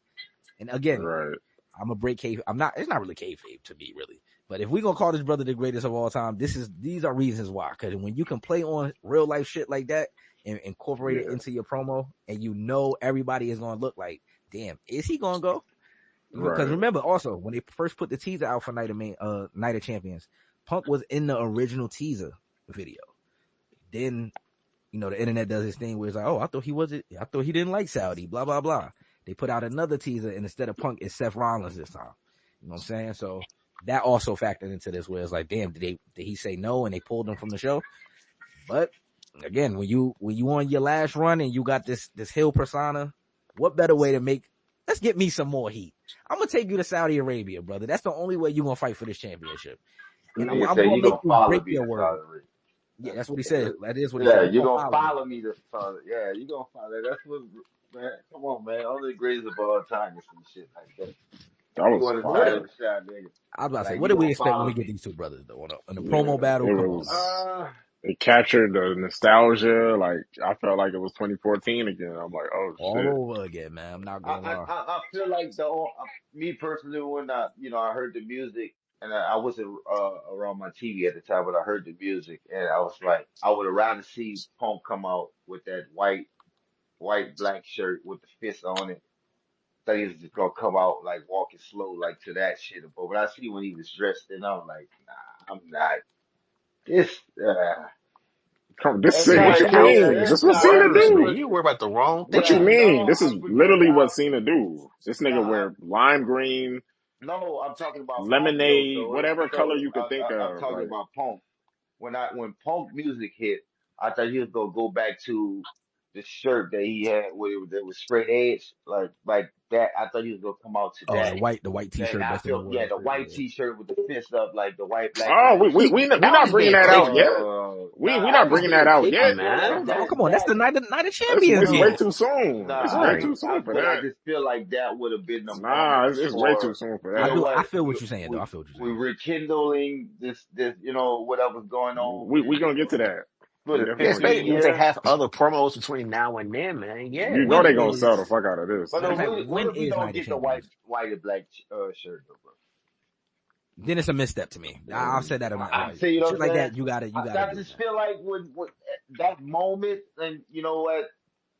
And again, Right. I'm a break kayfabe. It's not really kayfabe to me, really. But if we're gonna call this brother the greatest of all time, these are reasons why. Because when you can play on real life shit like that and incorporate it into your promo, and you know everybody is gonna look like, damn, is he gonna go? Because remember, also when they first put the teaser out for Night of Champions, Punk was in the original teaser video. Then, the internet does this thing where it's like, oh, I thought he didn't like Saudi, blah blah blah. They put out another teaser, and instead of Punk, it's Seth Rollins this time. You know what I'm saying? So that also factored into this, where it's like, damn, did he say no and they pulled him from the show? But again, when you on your last run and you got this heel persona, what better way to let's get me some more heat. I'm gonna take you to Saudi Arabia, brother. That's the only way you're gonna fight for this championship. And I'm He said gonna you make gonna you follow break me your to word. Saudi Arabia. Yeah, that's what he said. That is what he Yeah, said. you You're gonna gonna follow me. follow me to Saudi. Yeah, you gonna follow. That's what, man. Come on, man. Only the greatest of all time and some shit like that. That You was want to But what fight fire. him, shot nigga? I was about to say, Like what you do we gonna expect when follow we get me? these two brothers though on a Yeah, promo battle? it Come on, man. was. It captured the nostalgia. Like I felt like it was 2014 again. I'm like, oh All shit. over again, man. I'm not gonna lie. I feel like me personally when I heard the music and I wasn't around my TV at the time, but I heard the music and I was like, I would have rather see Punk come out with that white black shirt with the fist on it. Thought he was just gonna come out like walking slow like to that shit. But when I see when he was dressed in, I'm like, nah, I'm not. This This that's is what not you Man, yeah, mean? outfits This that's what not Cena works, that's man. do? what You worry about the wrong What you yeah, thing. mean? no, This is I'm forgetting literally what the Cena do. This nigga no, wear lime green, no, I'm talking about Punk though. lemonade, whatever color you could think I'm of. talking Like, about Punk. When Punk music hit, I thought he was gonna go back to the shirt that he had where it was straight edge, like that. I thought he was gonna come out to Oh, that. the white And T-shirt, I best in the feel, yeah, world. the Shit, white yeah. T-shirt with the fist up, like the white, black, and Oh, red shit. we That not was bringing being that out clicky. yet. Nah, We that not was bringing that being out clicky, yet. bro. Man. Oh, come on, that's the night of champions bro. It's way gear. too soon. It's way too soon for But I that. just feel like that would have been the Nah, moment it's way too for, soon for you know that. I what, feel what you're saying, though. I feel what you're we saying. rekindling this, you know, whatever's going on We gonna get to that. for We the definitely Yeah, gonna get to especially 50th if they that. year. have other promos between now and then, man. You Yeah. know When they gonna sell the is, fuck out of this. But matter of fact, what when if we is don't Night of get the white, Champions? and black shirt, though, bro? Then it's a misstep to me. I've said that about I see what shit I'm like saying. that. You gotta I do it, just man. feel like when that moment, and you know what,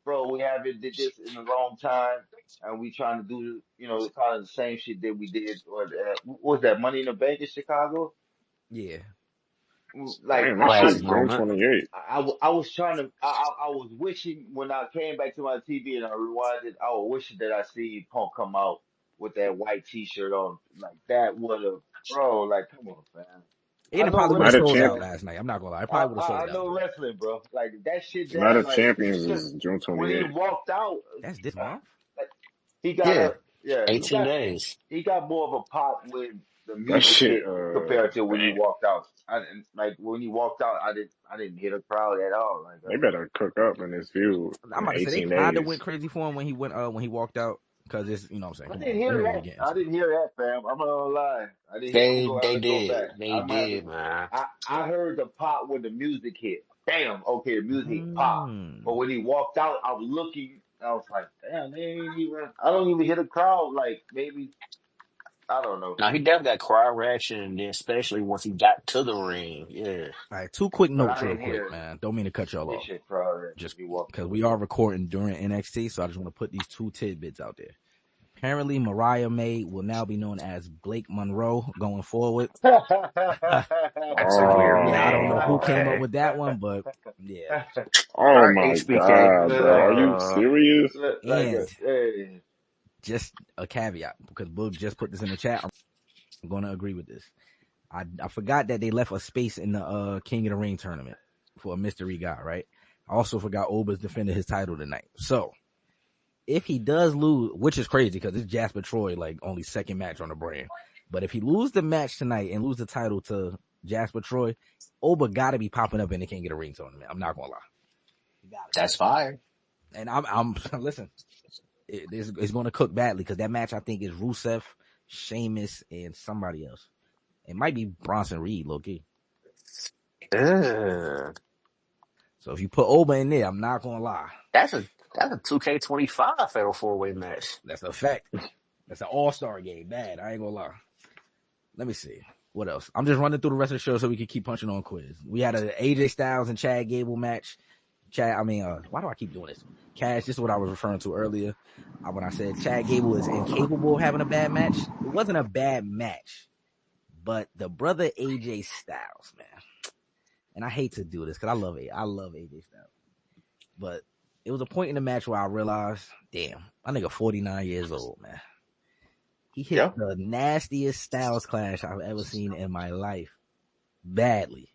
bro, we haven't did this in a long time, and we trying to do, you know, kind of the same shit that we did. What was that Money in the Bank in Chicago? Yeah. Like Damn, that shit Classic June moment. 28th. I was trying to, I was wishing when I came back to my TV and I rewinded, I was wishing that I see Punk come out with that white T-shirt on, like that would have, bro. Like, come on, man. And I it know probably would have Night of sold wrestling. out Champions. last night. I'm not gonna lie. It probably would have I sold out, know bro. wrestling, bro. Like that shit Night that of like Champions because is June when he 28th. walked out, That's this month. like, he got Yeah. a yeah 18 days. he got more of a pop when the That music shit, hit compared to when he damn. walked out. Like when he walked out, I didn't hit a crowd at all. Like They better cook up in this feud I'm in about to say they 18 kind of days. went crazy for him when he walked out because it's you know what I'm saying. I Come didn't on, we hear ain't really that. get I into it. didn't hear that, fam. I'm not gonna lie. I didn't hear. I'm They gonna have they to go back. did. They I'm gonna have to. did, man. I heard the pop when the music hit. Damn. Okay, the music pop. Mm. But when he walked out, I was looking. I was like, damn, they ain't even. I don't even hit a crowd. Like maybe I don't know. Now he definitely got crowd reaction, and then especially once he got to the ring. Yeah. All right, two quick But I notes real didn't quick, hear man. Don't mean to cut y'all they off. shit crowd that Just he walked because away. we are recording during NXT, so I just want to put these two tidbits out there. Apparently, Mariah May will now be known as Blake Monroe going forward. That's a weird Yeah, I don't know name. who came up Okay. with that one, but yeah. Oh All right, my HBK. god, bro. Are you serious? And Hey. just a caveat, because Boog just put this in the chat. I'm going to agree with this. I forgot that they left a space in the King of the Ring tournament for a mystery guy, right? I also forgot Ober's defended his title tonight. So if he does lose, which is crazy because it's Jasper Troy, like only second match on the brand. But if he lose the match tonight and lose the title to Jasper Troy, Ober got to be popping up in the King of the Ring tournament. I'm not going to lie. That's fire. And I'm listen, it's going to cook badly because that match I think is Rusev, Sheamus, and somebody else. It might be Bronson Reed, low key. Yeah. So if you put Oba in there, I'm not gonna lie. That's a 2K25 Fatal 4-Way match. That's a fact. That's an all-star game. Bad. I ain't gonna lie. Let me see. What else? I'm just running through the rest of the show so we can keep punching on quiz. We had an AJ Styles and Chad Gable match. Why do I keep doing this? Cash, this is what I was referring to earlier. When I said Chad Gable is incapable of having a bad match. It wasn't a bad match. But the brother AJ Styles, man. And I hate to do this because I love AJ Styles. But it was a point in the match where I realized, damn, my nigga 49 years old, man. He hit the nastiest Styles clash I've ever seen in my life. Badly.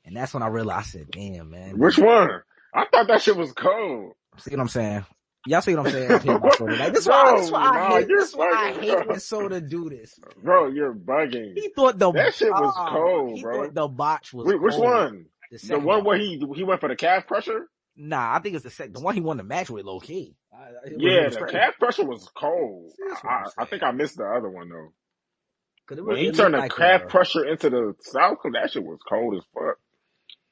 And that's when I realized, I said, damn, man. Which one? I thought that shit was cold. See what I'm saying? Y'all see what I'm saying? Like, this is Bro, why I hate. you're This is why I bugging, hate bro. when Soda do this. Bro, you're bugging. He thought that shit was cold, he bro. thought the botch was Wait, which cold. one? The one where he went for the calf pressure? Nah, I think it's the one he won the match with, low key. Yeah, the calf pressure was cold. I think I missed the other one though. When he turned the calf pressure into the South, that shit was cold as fuck.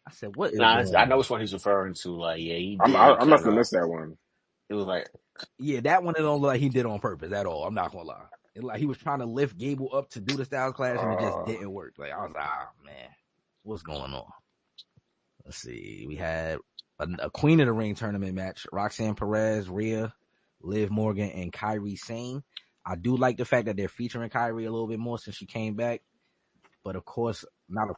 I said, what is Nah, going I on? know which one he's referring to. Like, yeah, he I did must have missed that one. It was like, yeah, that one it don't look like he did on purpose at all. I'm not gonna lie. It like he was trying to lift Gable up to do the Styles clash and it just didn't work. Like I was like, man, what's going on? Let's see. We had a Queen of the Ring tournament match: Roxanne Perez, Rhea, Liv Morgan, and Kairi Sane. I do like the fact that they're featuring Kairi a little bit more since she came back, but of course,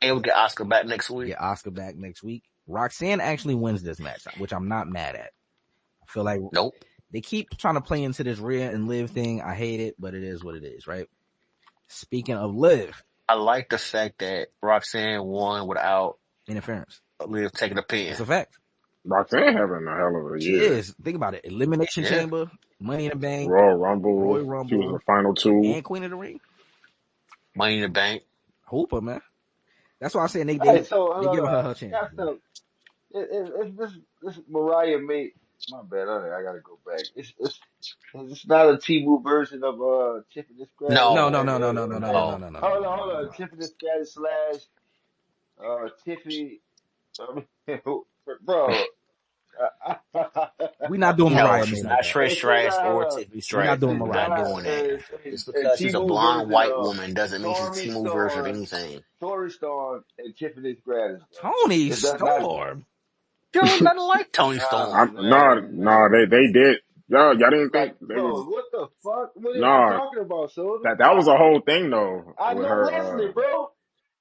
and we get Oscar back next week. Get Oscar back next week. Roxanne actually wins this match, which I'm not mad at. I feel like they keep trying to play into this Rhea and Liv thing. I hate it, but it is what it is, right? Speaking of Liv, I like the fact that Roxanne won without interference. Liv taking a pin. It's a fact. Roxanne having a hell of a She year. is. Think about it. Elimination Yeah. Chamber, Money in the Bank, Royal Royal Rumble. She was in the Rumble, final two. and Queen of the Ring. Money in the Bank. Hooper, man. That's why I'm saying All right, so they hold giving her on. her I chance. got some. This Mariah made. My bad. I gotta go back. It's not a Timu version of Tiffany Stratton. No, no, No, no, no, no, no, no, no, Hey, no, no. no, no, no, hold no, on, no, hold no, on. no. Tiffany Stratton slash Tiffany. I mean, bro. We not doing No, Mariah May she's like not that. Trish It's Stratus not or her. Tiffany We not Stratton. doing She's We're Mariah not May not like doing that. that. Just a because she's a Timu blonde version white of woman doesn't mean she's a Tori Timu version of Storm, anything. Tori Storm, and Tiffany Stratton, bro. Tony It does not. Storm. She don't look nothing like Tony Oh Storm. No, man, they did. Y'all didn't think like, they were. bro, what the fuck? What are you No, talking about, Soda? that was a whole thing though I with know her wrestling, bro.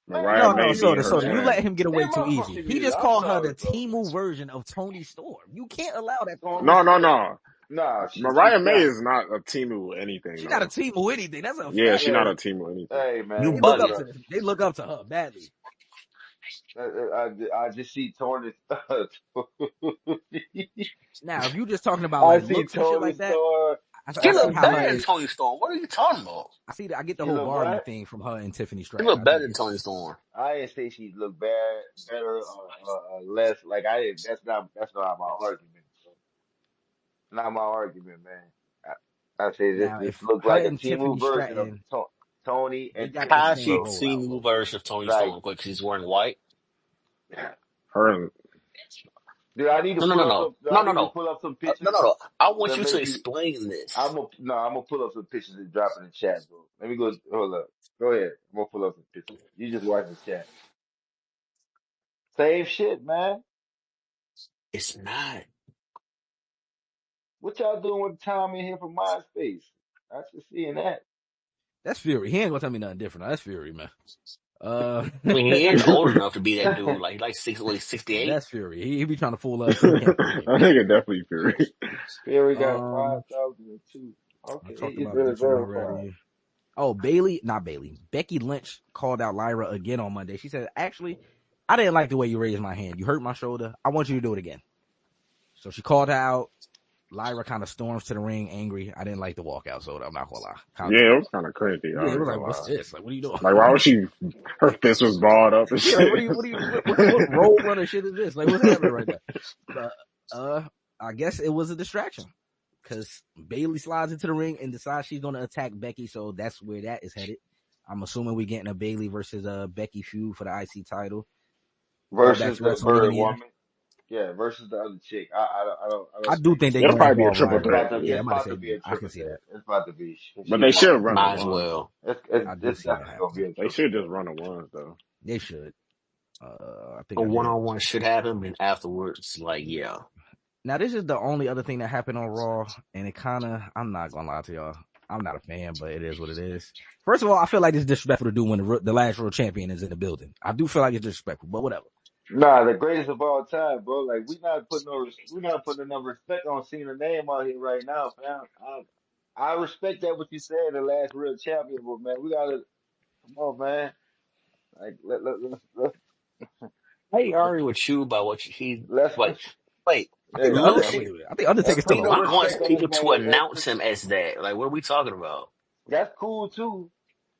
Man, Mariah get No, off no, May of me, being Soda, her Soda. You man. let champ. him get Get away my too easy. fucking He music. just I'm called her sorry, the bro. Timu version of Tony Storm. You can't allow that. Tori Storm. No. Nah, Mariah she's May not. is not a Timu anything She's not a though. Timu anything. That's a Yeah, fact. she's not Hey, a Timu anything. hey, You man. They look Look, up bugging. to they look up to her badly. I just see Tony. Now, if you just talking about I like see looks and shit Tony like that, Storm. I She I see look how see. her better than and Tony Storm. What are you talking about? I get the She whole look Barbie what? thing from her and Tiffany She Stratton. look I better think than it's Tony Storm. I didn't say she looked bad, better, less. Like I didn't. That's not my argument. Not my argument, man. I say this. now This if look her like a and Timu Tiffany version of Stratton Tony they and got the How Tiffany, she same bro. rollout. seen the version of Tony Like, Storm because she's wearing white? Her dude, I need to No, no, pull no, up no, some. no, I no, need to no, pull up some no, pictures no, no. I want to you to make you. explain this. I'm gonna pull up some pictures and drop in the chat, bro. Let me go. Hold up. Go ahead. I'm gonna pull up some pictures. You just watch the chat. Same shit, man. It's not. What y'all doing with time in here from MySpace? I just seeing that. That's Fury. He ain't gonna tell me nothing different. That's Fury, man. I mean, he is old enough to be that dude. Like 68. That's Fury. He be trying to fool us. He can't fool me, I man. think it definitely Fury. Perry got Um, 5,002. I Okay, talked he's about really Get You Love verified. Ready. Oh, not Bailey. Becky Lynch called out Lyra again on Monday. She said, actually, I didn't like the way you raised my hand. You hurt my shoulder. I want you to do it again. So she called her out. Lyra kind of storms to the ring angry. I didn't like the walkout, so I'm not gonna lie. Kind of took Yeah, it it. was kind of crazy. I Yeah, it ain't was gonna like, what's lie. this? Like, what are you doing? Like, why was she? Her fist was balled up and Yeah, like, shit. what roll runner shit is this? Like, what's happening right now? But, I guess it was a distraction because Bailey slides into the ring and decides she's going to attack Becky. So that's where that is headed. I'm assuming we're getting a Bailey versus Becky feud for the IC title. All back Versus to the bird WrestleMania. woman. Yeah, versus the other chick. I I don't do think think they're It'll going to probably be a involve triple it's Lyra. threat. about to Yeah, I'm it's about to about say to be a I can triple see threat. that. It's about to be. But She they won. should run the Might as ones. well. I do It's see that definitely gonna be happening. a They triple should just threat. run the ones though. They should. I think A I did. one-on-one should happen, and afterwards, like, yeah. Now, this is the only other thing that happened on Raw, and it kind of, I'm not going to lie to y'all. I'm not a fan, but it is what it is. First of all, I feel like it's disrespectful to do when the last real champion is in the building. I do feel like it's disrespectful, but whatever. Nah, the greatest of all time, bro. Like we not putting enough respect on Cena's name out here right now, fam. I respect that what you said, the last real champion, but man, we gotta come on, man. Like I ain't arguing with you about let's like, wait, I think hey man, Lucy, I think let's Undertaker's put still some Cena alive. wants respect on his people to name. announce him as that. Like, what are we talking about? That's cool too.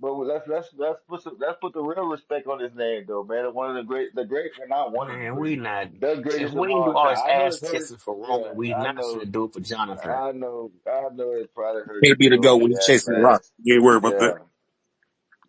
But let's put the real respect on his name though, man. One of the great, well, not one of the Man, great, we not. the If greatest of we ain't do all all time. this I know ass it's hurt. kissing for Yeah, Roman, we not finna do it for Jonathan. I know it probably hurt Can't you, be the bro. goat when he's Yeah, chasing the man. rock. You ain't worried about that. Yeah,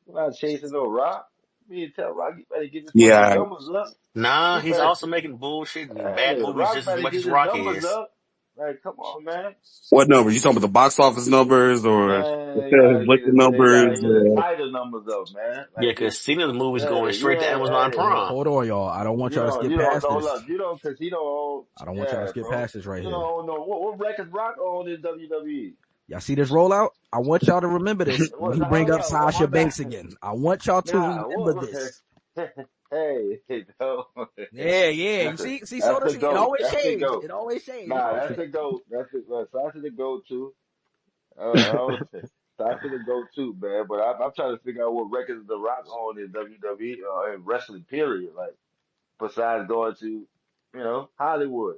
I'm not chasing no rock. Me tell Rock, you better get his fucking Yeah. numbers up. Nah, He he's better, also making bullshit and bad hey, movies Rock just as better much get as his Rock numbers is. up. Like, come on, man. What numbers? You talking about the box office numbers or the Man, sales booking he gotta numbers? get his title numbers up, man. Yeah, Like because his, Cena's movie's going straight to yeah, Amazon hey. Prime. Hold on, y'all. I don't want y'all to skip past Hold this. up, cause he don't own, I don't want y'all to yeah, skip bro. past this right You here. don't know what records Rock own in WWE. Y'all see this rollout? I want y'all to remember this when What? he Now, bring hold up up, what Sasha was that? Banks again. I want y'all to Nah, remember what? this. Hey, no. Yeah, yeah. You Listen, see, that's Soda, the see, it goat. always That's the changed. goat. It always changed. Nah, that's the goat. Sasha the goat too. Sasha the goat too, man. But I'm trying to figure out what records The Rock on in WWE in wrestling period. Like besides going to, Hollywood.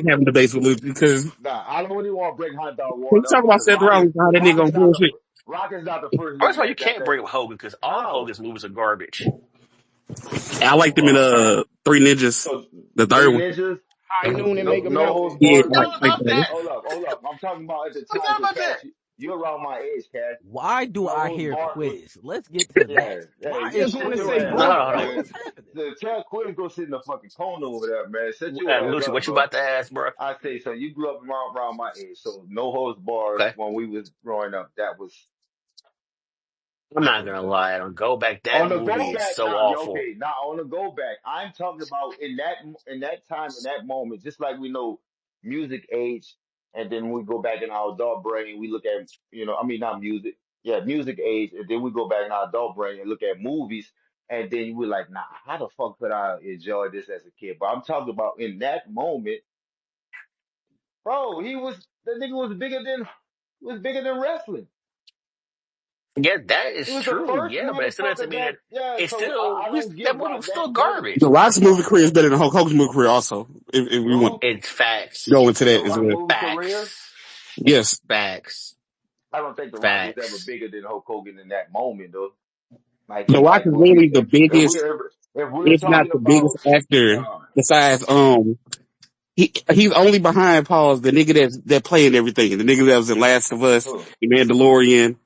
like having debates with Luke because Nah, I don't really want to break Hot Dog we Ward up talk about because Seth Rollins, how that nigga on bullshit. Rock is not the first First nigga of all, you that can't that. bring up Hogan because all How? Hogan's movies are garbage. I liked him in Three Ninjas, So the third Three one. Ninjas, High noon and no, Mega no holds Mountain. Yeah, barred. That like, was like about that. that. Hold up. I'm talking about at the What's time that to about that? catch. you're around my age, Cash. Why do No I holds hear barred. quiz? Let's get to that. Hey, Why yeah, is Just want shut to quiz your say ass No, real up, hold on, quick. hold man. what's happening? Tell Quinn go sit in the fucking corner over there, man. Shut on. your ass Lucy, up, what you bro. about to ask, bro? I say so. You grew up around my age, so no holds bars Okay. when we was growing up. That was I'm not gonna lie. On Go Back, on that the go movie is back. so Not awful. okay. Not on the go back. I'm talking about in that time, in that moment. Just like we know music age, and then we go back in our adult brain. We look at I mean not music. Yeah, music age, and then we go back in our adult brain and look at movies, and then we're like, nah, how the fuck could I enjoy this as a kid? But I'm talking about in that moment, bro. The nigga was bigger than wrestling. Yeah, that He is was the true. first Yeah, but it still doesn't motherfucker mean that that yeah. So I don't that get movie why was still that doesn't. The garbage. Rock's movie career is better than Hulk Hogan's movie career. Also, if we want No, to It's facts, go into the that as Rock well. movie career. facts, Yes, facts, I don't think the Rock was ever facts. bigger than Hulk Hogan in that moment though. The Rock Like is when we literally the biggest, if we're if not talking the biggest about actor no, besides he's only behind Paul's the nigga that played everything. The nigga that was in Last of Us, huh. the Mandalorian,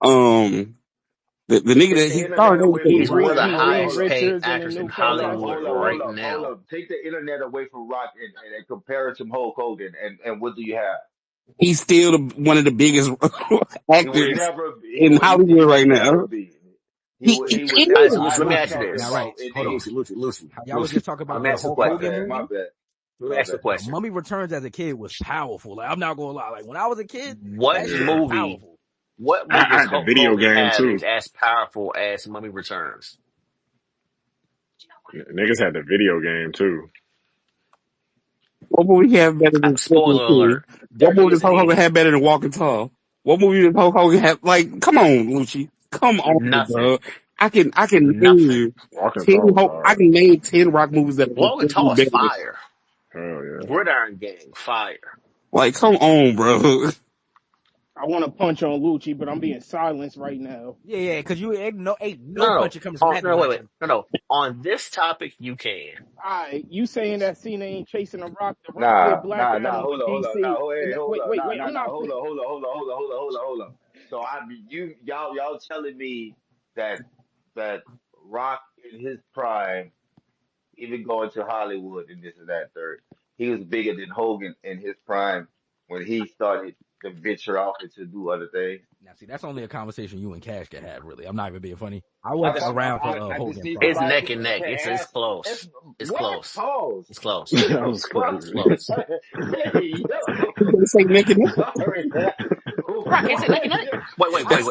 the nigga Take that the he internet starred away everything. from He's one of the He Reed highest paid Richards in the actors in new Hollywood Fantastic Four. right hold now. up. Take the internet away from Rock and compare it to Hulk Hogan, and what do you have? He's still one of the biggest actors in He Hollywood would right never now. be. He He would All never. right, so is. Lucy, let I'm me not ask you talking Now, this. about right. in Hold on. age. Lucy. How y'all was Lucy. just talking Let about me the ask you a Hulk My question. Hogan bad, my movie. bad, Let me my ask you a bad. question. Mummy Returns as a kid was powerful. Like I'm not gonna lie. Like when I was a kid, What that shit was Yeah, movie? powerful. What movie I does had the Hulk video Hogan game have too. is as powerful as Mummy Returns? Niggas had the video game too. What movie have better than Scorpion Spoiler King? alert: What there movie does isn't Hulk Hogan any. have better than Walking Tall? What movie does Hulk Hogan have? Like, come on, Lucci. Come on, Nothing. bro. I can Nothing. name Walking Tall was I hard. can name 10 rock movies that are Walking definitely Tall is better. fire. Hell yeah. Gridiron Gang, fire. Like, come on, bro. I want to punch on Lucci, but I'm being silenced right now. Yeah, because you ain't no No, puncher comes from no. that No, wait. direction. No. On this topic, you can. Alright, you saying that Cena ain't chasing the Rock? The Rock did Black Nah. Adam Hold with on, hold on. Nah, DC. And hold wait, on. wait, wait. I'm not. Hold on, hold on. So y'all telling me that that Rock in his prime, even going to Hollywood and this and that third, he was bigger than Hogan in his prime when he started to venture off and to do other things. Now, see, that's only a conversation you and Cash can have. Really, I'm not even being funny. I I wasn't just around for I just Hogan need It's Prime. somebody neck and neck. to It's ask. close. It's, It's what? close. Pause. It's close. What That the was It's fuck? crazy. close. Hey, You yo. better say Nick and Nick. Sorry. Right, can't say neck and What? neck. That's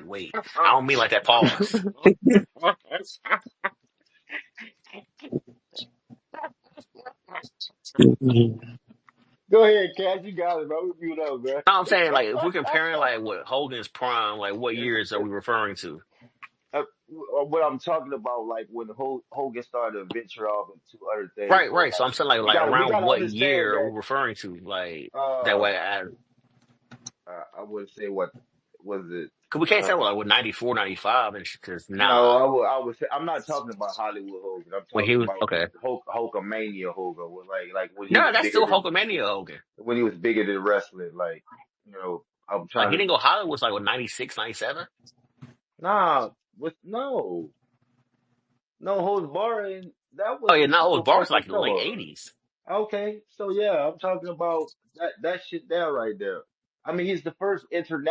Wait. I don't mean like that. Pause. Go ahead, Cash. You got it, bro. We mute up, bro. No, I'm saying like if we're comparing like what Hogan's prime, like what years are we referring to? What I'm talking about, like when Hogan started to venture off into other things, Right, bro. right. So Like I'm saying like we around gotta what understand year are that. we referring to? Like that Uh, way, I would say what was it? cause we can't say like with 94, 95, and because No, nah, I would say I'm not talking about Hollywood Hogan. I'm when he talking was about okay. Hulkamania Hogan. Like when he No, was that's bigger still than Hulkamania Hogan. wrestling. Like I'm Like trying he to didn't go Hollywood was like with 96, 97. nah with no holds barring. That Oh was yeah, not old before bars like some the late trouble. 80s. Okay, so yeah, I'm talking about that shit there right there. I mean, he's the first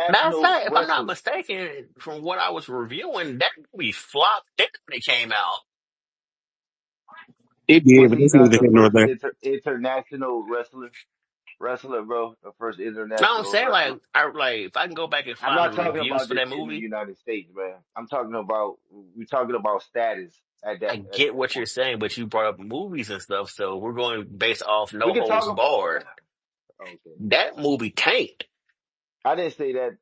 Matter of international fact, if I'm not wrestler. mistaken, from what I was reviewing, that movie flopped then when it came out. it did, Was but he that's not neither the here nor first there. international wrestler, bro? The first No, I'm international saying wrestler. like if I can go back and I'm find the not talking reviews about for this that in the movie, United States, man. We're talking about status at I get that what you're point. saying, but you brought up movies and stuff, so we're going based off We No can Holds talk about. Barred. Okay, That movie tanked. I didn't say that.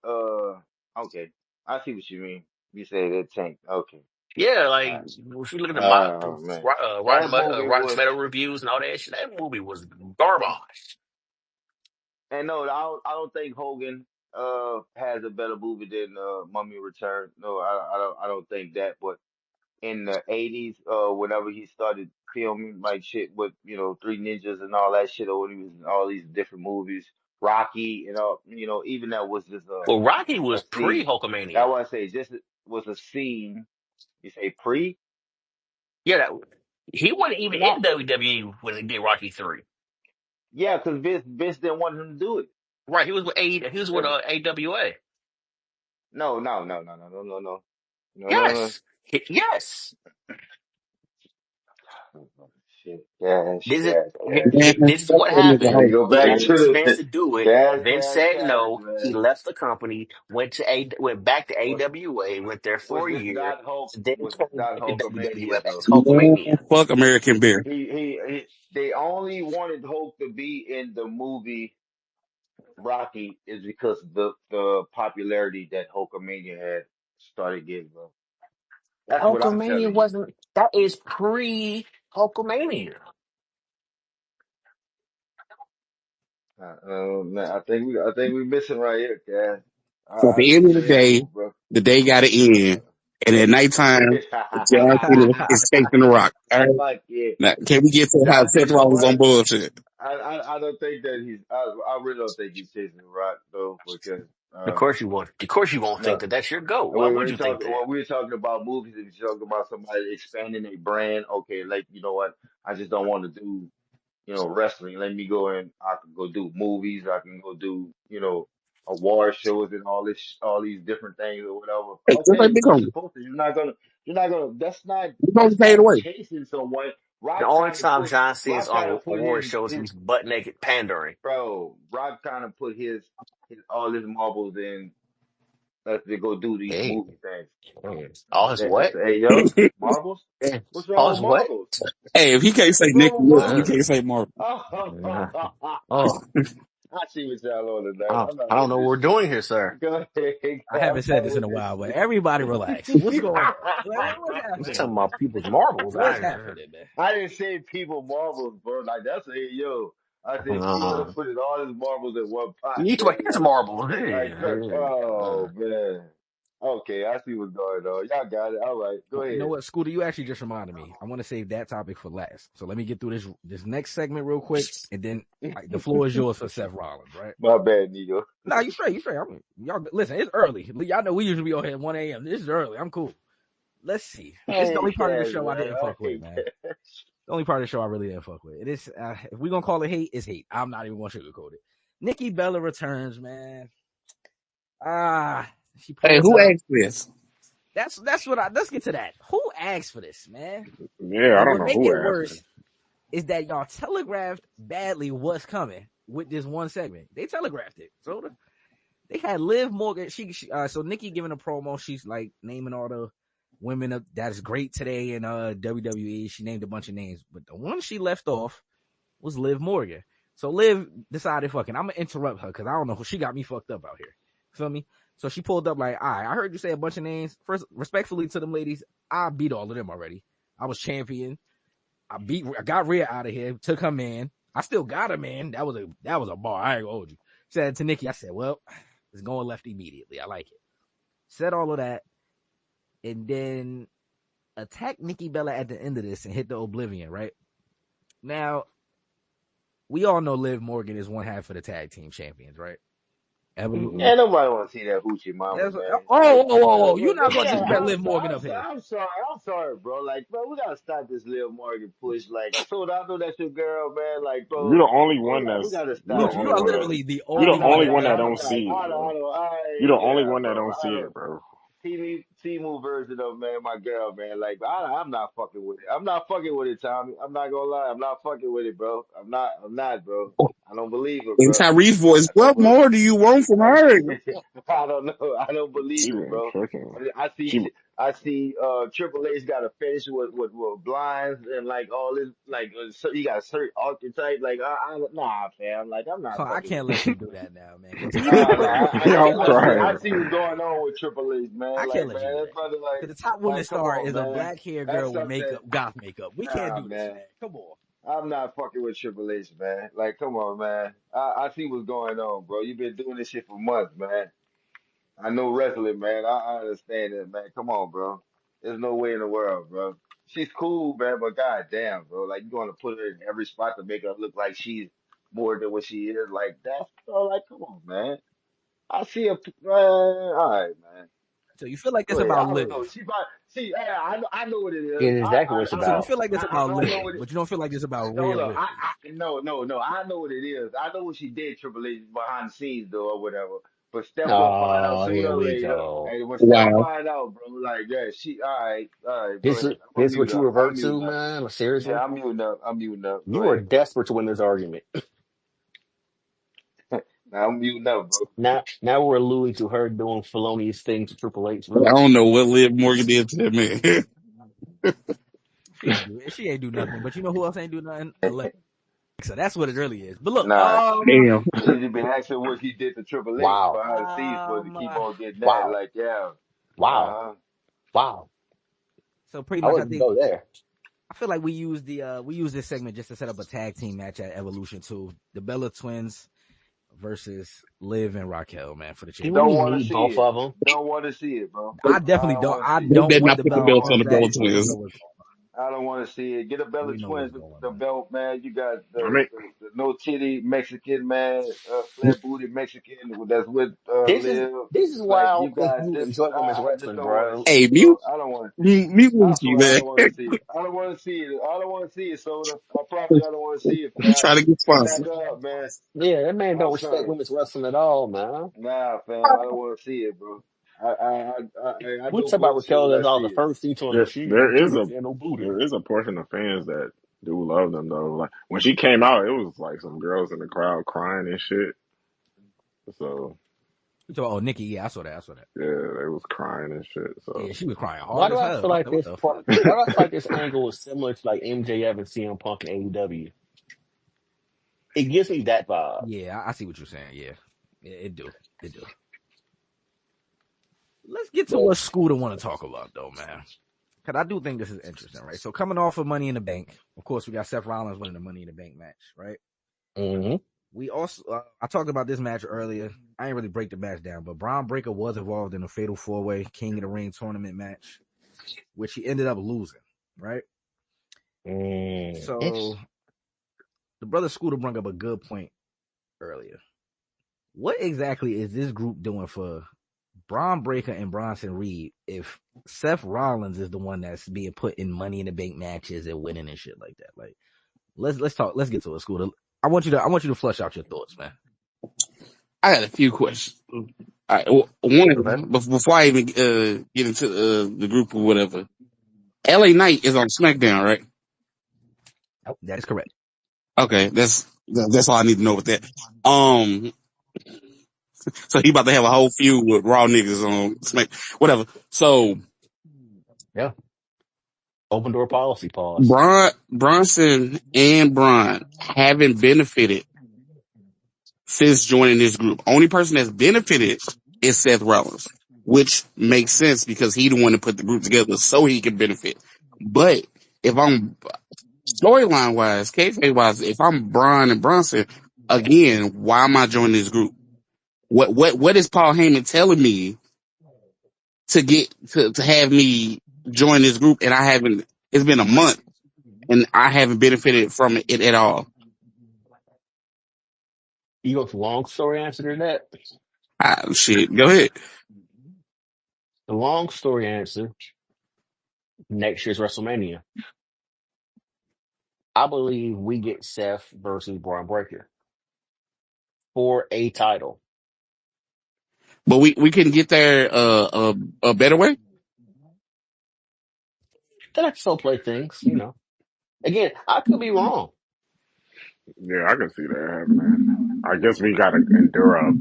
Okay, I see what you mean. You say that tank. Okay. Yeah, All like right. if you look at the Oh man, that movie Rotten was. Tomato reviews and all that shit, that movie was garbage. And no, I don't think Hogan has a better movie than Mummy Return. No, I don't think that. But in the '80s, whenever he started filming like shit with Three Ninjas and all that shit, or when he was in all these different movies, Rocky, even that was just Well, Rocky a was pre scene. That Hulkamania. was say just was a scene. You say pre? Yeah, he wasn't even Not in WWE when they did Rocky 3. yeah, because Vince didn't want him to do it. Right, he was with he was with That- AWA. no. Yes, yes. Shit, cash, This is cash, cash. Man, this is fuck what that nigga Here we happened. go He back to asked Vince the to do it. cash, Vince cash, said cash, no. He man. left the company, went back to Was AWA, went there was for a this year, not Hulk? then Was this came not back to WWE Hulkamania as though? Hulkamania. Man, fuck American Beer. He they only wanted Hulk to be in the movie Rocky is because the popularity that Hulkamania had started getting, bro. That's what I'm Hulkamania telling you. wasn't. That is pre Hulkamania. Man, I think we missing right here, Cass. So at I the see end what of the you're saying, day, bro. the day got to end. And at nighttime, John Cena is taking the rock. All right. Fuck yeah. Now, can we get to how You Seth know Rollins on what? bullshit? I don't think that I really don't think he's chasing the rock though, because Of course you won't. Of course you won't think no. that that's your goal. And Why when would we you think talk that? when we're talking about movies, if you're talking about somebody expanding a brand, okay, like you know what? I just don't want to do wrestling. Let me go and I can go do movies. I can go do, award shows and all these different things or whatever. Hey, just like Okay, Big you're Homie. supposed to. You're not gonna. Big Homie That's paid not away. chasing someone. The Rock only trying to time put. John Cena's Rock trying to on put award his shows, his he's butt naked pandering. bro. Rock trying to put his all his marbles in. Let's to go do these Hey, movie things. hey, all his I what? said, hey yo, marbles. Hey, What's all wrong his with what? marbles? Hey, if he can't say What's Nick wrong with Nick, you Uh, marbles? can't say Mark. uh, oh, I see what y'all on tonight. I'm not I don't with know what this we're shit. doing here, sir. Go ahead. I I'm haven't said not this in with a this while, but shit. everybody relax. What's going on? What's He's happening? talking about people's marbles. What's happening, man? I didn't say people marbles, bro. Like that's a yo. I said he would Uh, have put all his marbles in one pot, you talking man. about his marbles? Oh man. Okay, I see what's going on. Y'all got it. All right, go You know ahead. what, Scooter? You actually just reminded me. I want to save that topic for last. So let me get through this next segment real quick, and then the floor is yours for Seth Rollins, right? My bad, Nigo. Nah, you straight, you straight. Y'all listen. It's early. Y'all know we usually be on here at 1 a.m. This is early. I'm cool. Let's see. This is the Hey, only part of the Cash, show I man. didn't fuck with, Hey, man. Cash. The only part of the show I really didn't fuck with. It is if we gonna call it hate, it's hate. I'm not even gonna sugarcoat it. Nikki Bella returns, man. She Hey, pulled who up. asked this? That's what let's get to that. Who asked for this, man? Yeah, I And don't what know make who it asked it. worse is that y'all telegraphed badly what's coming with this one segment. They telegraphed it. So they had Liv Morgan. So Nikki giving a promo. She's like naming all the women that's great today in WWE. She named a bunch of names, but the one she left off was Liv Morgan. So Liv decided, fucking, I'm gonna interrupt her because I don't know. She got me fucked up out here. Feel me? So she pulled up like, all right, I heard you say a bunch of names. First, respectfully to them ladies, I beat all of them already. I was champion. I got Rhea out of here. Took her man. I still got her man. That was a bar. I ain't gonna hold you. Said to Nikki, I said, well, it's going left immediately. I like it. Said all of that, and then attacked Nikki Bella at the end of this and hit the Oblivion. Right now, we all know Liv Morgan is one half of the tag team champions, right? Hmm. Ain't nobody want to see that hoochie mama, Oh, man. oh, Like, oh, oh, oh. You're but not we going to got. disrespect Liv Morgan up here. I'm sorry, bro. Like, bro, we gotta stop this Lil Morgan push. Like, I know that's your girl, man. Like, You're bro, the only one we that's gotta you're the stop, You only are bro. one that literally the you're the only one only that one that got don't punched. see it, bro. I You're the only yeah, one that bro. don't see I it, don't. bro. Timu version of man, my girl, man. Like, I'm not fucking with it. I'm not fucking with it, Tommy. I'm not gonna lie. I'm not fucking with it, bro. I'm not, bro. I don't believe it, In bro. Tyrese's voice, I don't what more do you want from I, her? I don't know. I don't She believe it, been bro. cooking. I mean, I see. She I see. Triple H got a fetish with blinds and like all this. Like, so he got a certain archetype. Like, nah, fam. Like, I'm not So I fucking with can't it. let you do that now, man. Continue to No, put. I'm I crying. see what's going on with Triple H, I man. can't Like, let you man, do that that. brother, Because the top women come star on, is a man. black hair That's girl with something. makeup, goth makeup. We can't Nah, do this, man. man. Come on. I'm not fucking with Triple H, man. Like, come on, man. I see what's going on, bro. You've been doing this shit for months, man. I know wrestling, man. I understand it, man. Come on, bro. There's no way in the world, bro. She's cool, man, but goddamn, bro. Like, you going to put her in every spot to make her look like she's more than what she is. Like that's like, come on, man. I see a all right, man. So you feel like Go it's ahead. about I don't know. Liv. She might see. Yeah, I know what it is. Yeah, exactly what it's So you about. feel like it's about I know Liv, what it. but you don't feel like it's about Hold Rhea up. Ripley. No. I know what it is. I know what she did Triple H behind the scenes though, or whatever. But Steph gonna find out Oh, sooner here or we later. go. And when Steph Wow. find out, bro, like, yeah, she, all right, go This ahead. is I'm gonna this mute what you up. I'm revert to, muting up. man? Like, Yeah, seriously? I'm muting up. I'm muting up. Go You are ahead, bro. desperate to win this argument. Now I'm muting up, bro. Now we're alluding to her doing felonious things to Triple H. I Really? don't know what Liv Morgan did to that man. She ain't do nothing. But you know who else ain't do nothing? Alexa. That's what it really is. But look, Nah, Damn. she just been asking what he did to Triple H Wow. behind the scenes for to keep on getting that. Wow. Like, yeah, Wow. uh huh. Wow. so pretty I much I wouldn't think go there. I feel like we use this segment just to set up a tag team match at Evolution 2. The Bella Twins versus Liv and Raquel, man, for the Do Don't we championship. want to need see both it. of them? Don't want to see it, bro. They, I I definitely don't don't. want to I see it. they don't better want not the put the Bella belts on Twins the back, Bella but we Twins. know what's going I don't want to see it. Get a on. Bella We know Twins what's going the on. belt, man. You got I mean, the no titty Mexican man, flat booty Mexican that's with Liv. This is why Like I you don't think got you this. enjoy women's I just wrestling, don't want to bro. see Hey, it, bro. I don't want. mute I Lucci, swear I man. don't want to see it. I don't want to see it. I don't want to see it, Soda. I promise you, I don't want to see it, He's fam. trying to get Back sponsored. up, man. Yeah, that man I'm don't respect sorry. women's wrestling at all, man. Nah, fam. I don't want to see it, bro. I We know talk about bullshit Raquel when I as all see the it. first feature on the there machine. there She is ain't a got no booty. there is a portion of fans that do love them though. Like when she came out, it was like some girls in the crowd crying and shit. So So, oh, Nikki, yeah, I saw that. yeah, they was crying and shit. Yeah, So she was crying Why hard do as I hell. feel I like said, what this the part? fuck? Why do I feel like this angle is similar to like MJF and CM Punk and AEW? It gives me that vibe. Yeah, I see what you're saying. Yeah, it do. It do. Let's get to But what Scooter want to talk about, though, man. Because I do think this is interesting, right? So coming off of Money in the Bank, of course, we got Seth Rollins winning the Money in the Bank match, right? mhm. We also, I talked about this match earlier. I ain't really break the match down, but Braun Breaker was involved in a Fatal 4-Way King of the Ring tournament match, which he ended up losing, right? So the brother Scooter brought up a good point earlier. What exactly is this group doing for Braun Breaker and Bronson Reed if Seth Rollins is the one that's being put in Money in the Bank matches and winning and shit like that? Like, let's get to it, Scooter. I want you to flush out your thoughts, man. I got a few questions. All right, Okay. one, before I even get into the group or whatever, LA Knight is on SmackDown, right? Oh, that is correct. Okay, that's all I need to know with that. Um, so he about to have a whole feud with Raw niggas on Smack, whatever. So Yeah. Open door policy. Pause. Bronson and Braun haven't benefited since joining this group. Only person that's benefited is Seth Rollins, which makes sense because he the one to put the group together so he can benefit. But if I'm storyline wise, kayfabe wise, if I'm Braun and Bronson, again, why am I joining this group? What is Paul Heyman telling me to get to have me join this group? And I haven't. It's been a month, and I haven't benefited from it at all. You want the long story answer to that? Shit, go ahead. The long story answer, next year's WrestleMania. I believe we get Seth versus Braun Breaker for a title. But we couldn't get there a better way. Then I can still play things, you know. Again, I could be wrong. yeah, I can see that happening. I guess we gotta endure a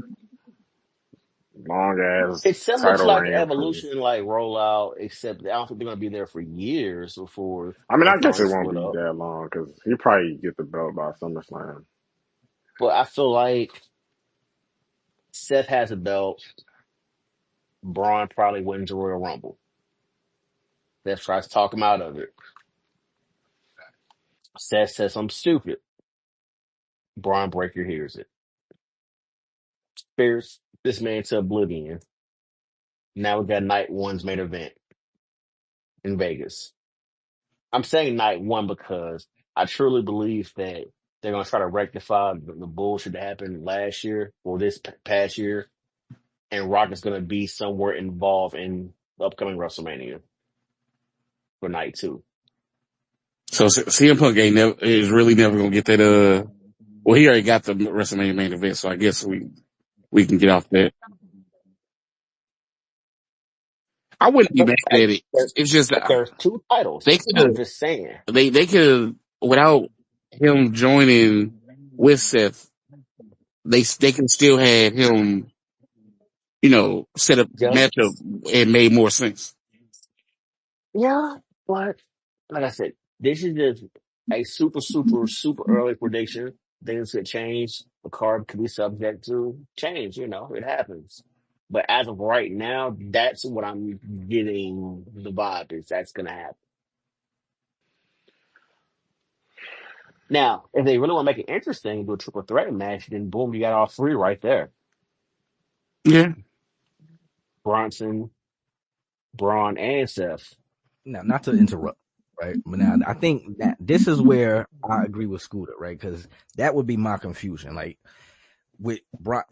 long ass It's similar to title like the reign for. Evolution like rollout, except I don't think they're gonna be there for years before I mean, they I guess it finally won't split be up. that long because he probably get the belt by SummerSlam. But I feel like Seth has a belt. Braun probably wins the Royal Rumble. Seth tries to talk him out of it. Seth says I'm stupid. Braun Breaker hears it. Spears this man to oblivion. Now we got night one's main event in Vegas. I'm saying night one because I truly believe that They're gonna try to rectify the bullshit that happened last year or this past year, and Rock is gonna be somewhere involved in the upcoming WrestleMania for night 2. So CM Punk is really never gonna get that. Well, he already got the WrestleMania main event, so I guess we can get off that. I wouldn't be mad at it. It's just But there's 2 titles. they could I'm have just saying. they could without him joining with Seth, they can still have him, set up the Yeah, matchup and made more sense. yeah, but like I said, this is just a super early prediction. Things could change. The card could be subject to change. It happens. But as of right now, that's what I'm getting the vibe is that's gonna happen. Now, if they really want to make it interesting, do a triple threat match, then boom, you got all 3 right there. Yeah. Bronson, Braun, and Seth. Now, not to interrupt, right? But now I think that this is where I agree with Scooter, right? Because that would be my confusion. Like with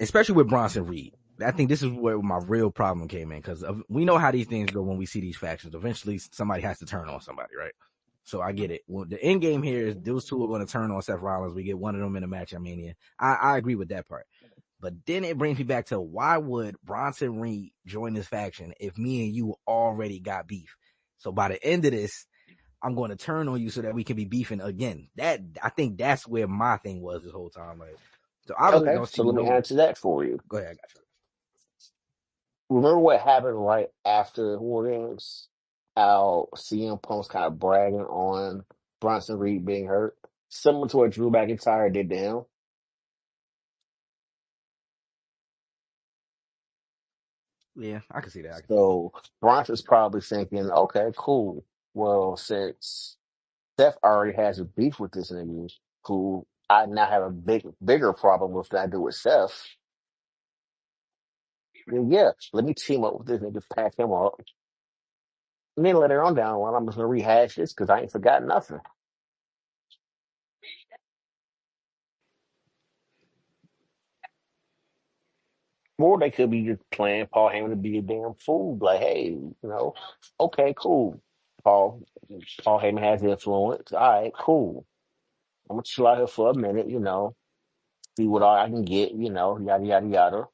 especially with Bronson Reed. I think this is where my real problem came in because we know how these things go when we see these factions. Eventually, somebody has to turn on somebody, right? So I get it. Well, the end game here is those 2 are going to turn on Seth Rollins. We get one of them in a match at Mania. I agree with that part. But then it brings me back to why would Bronson Reed join this faction if me and you already got beef? So by the end of this, I'm going to turn on you so that we can be beefing again. I think that's where my thing was this whole time. Like, so I really Okay, don't so see let me no. answer that for you. Go ahead, I got you. Remember what happened right after War Games? How CM Punk's kind of bragging on Bronson Reed being hurt? Similar to what Drew McIntyre did to him. Yeah, I can see that. So Bronson's probably thinking, okay, cool. Well, since Seth already has a beef with this nigga, who I now have a bigger problem with than I do with Seth, then yeah, let me team up with this nigga, pack him up. And then later on down the line, I'm just going to rehash this because I ain't forgot nothing. Or they could be just playing Paul Heyman to be a damn fool. Like, hey, okay, cool. Paul Heyman has influence. All right, cool. I'm gonna chill out here for a minute, see what all I can get, yada yada yada.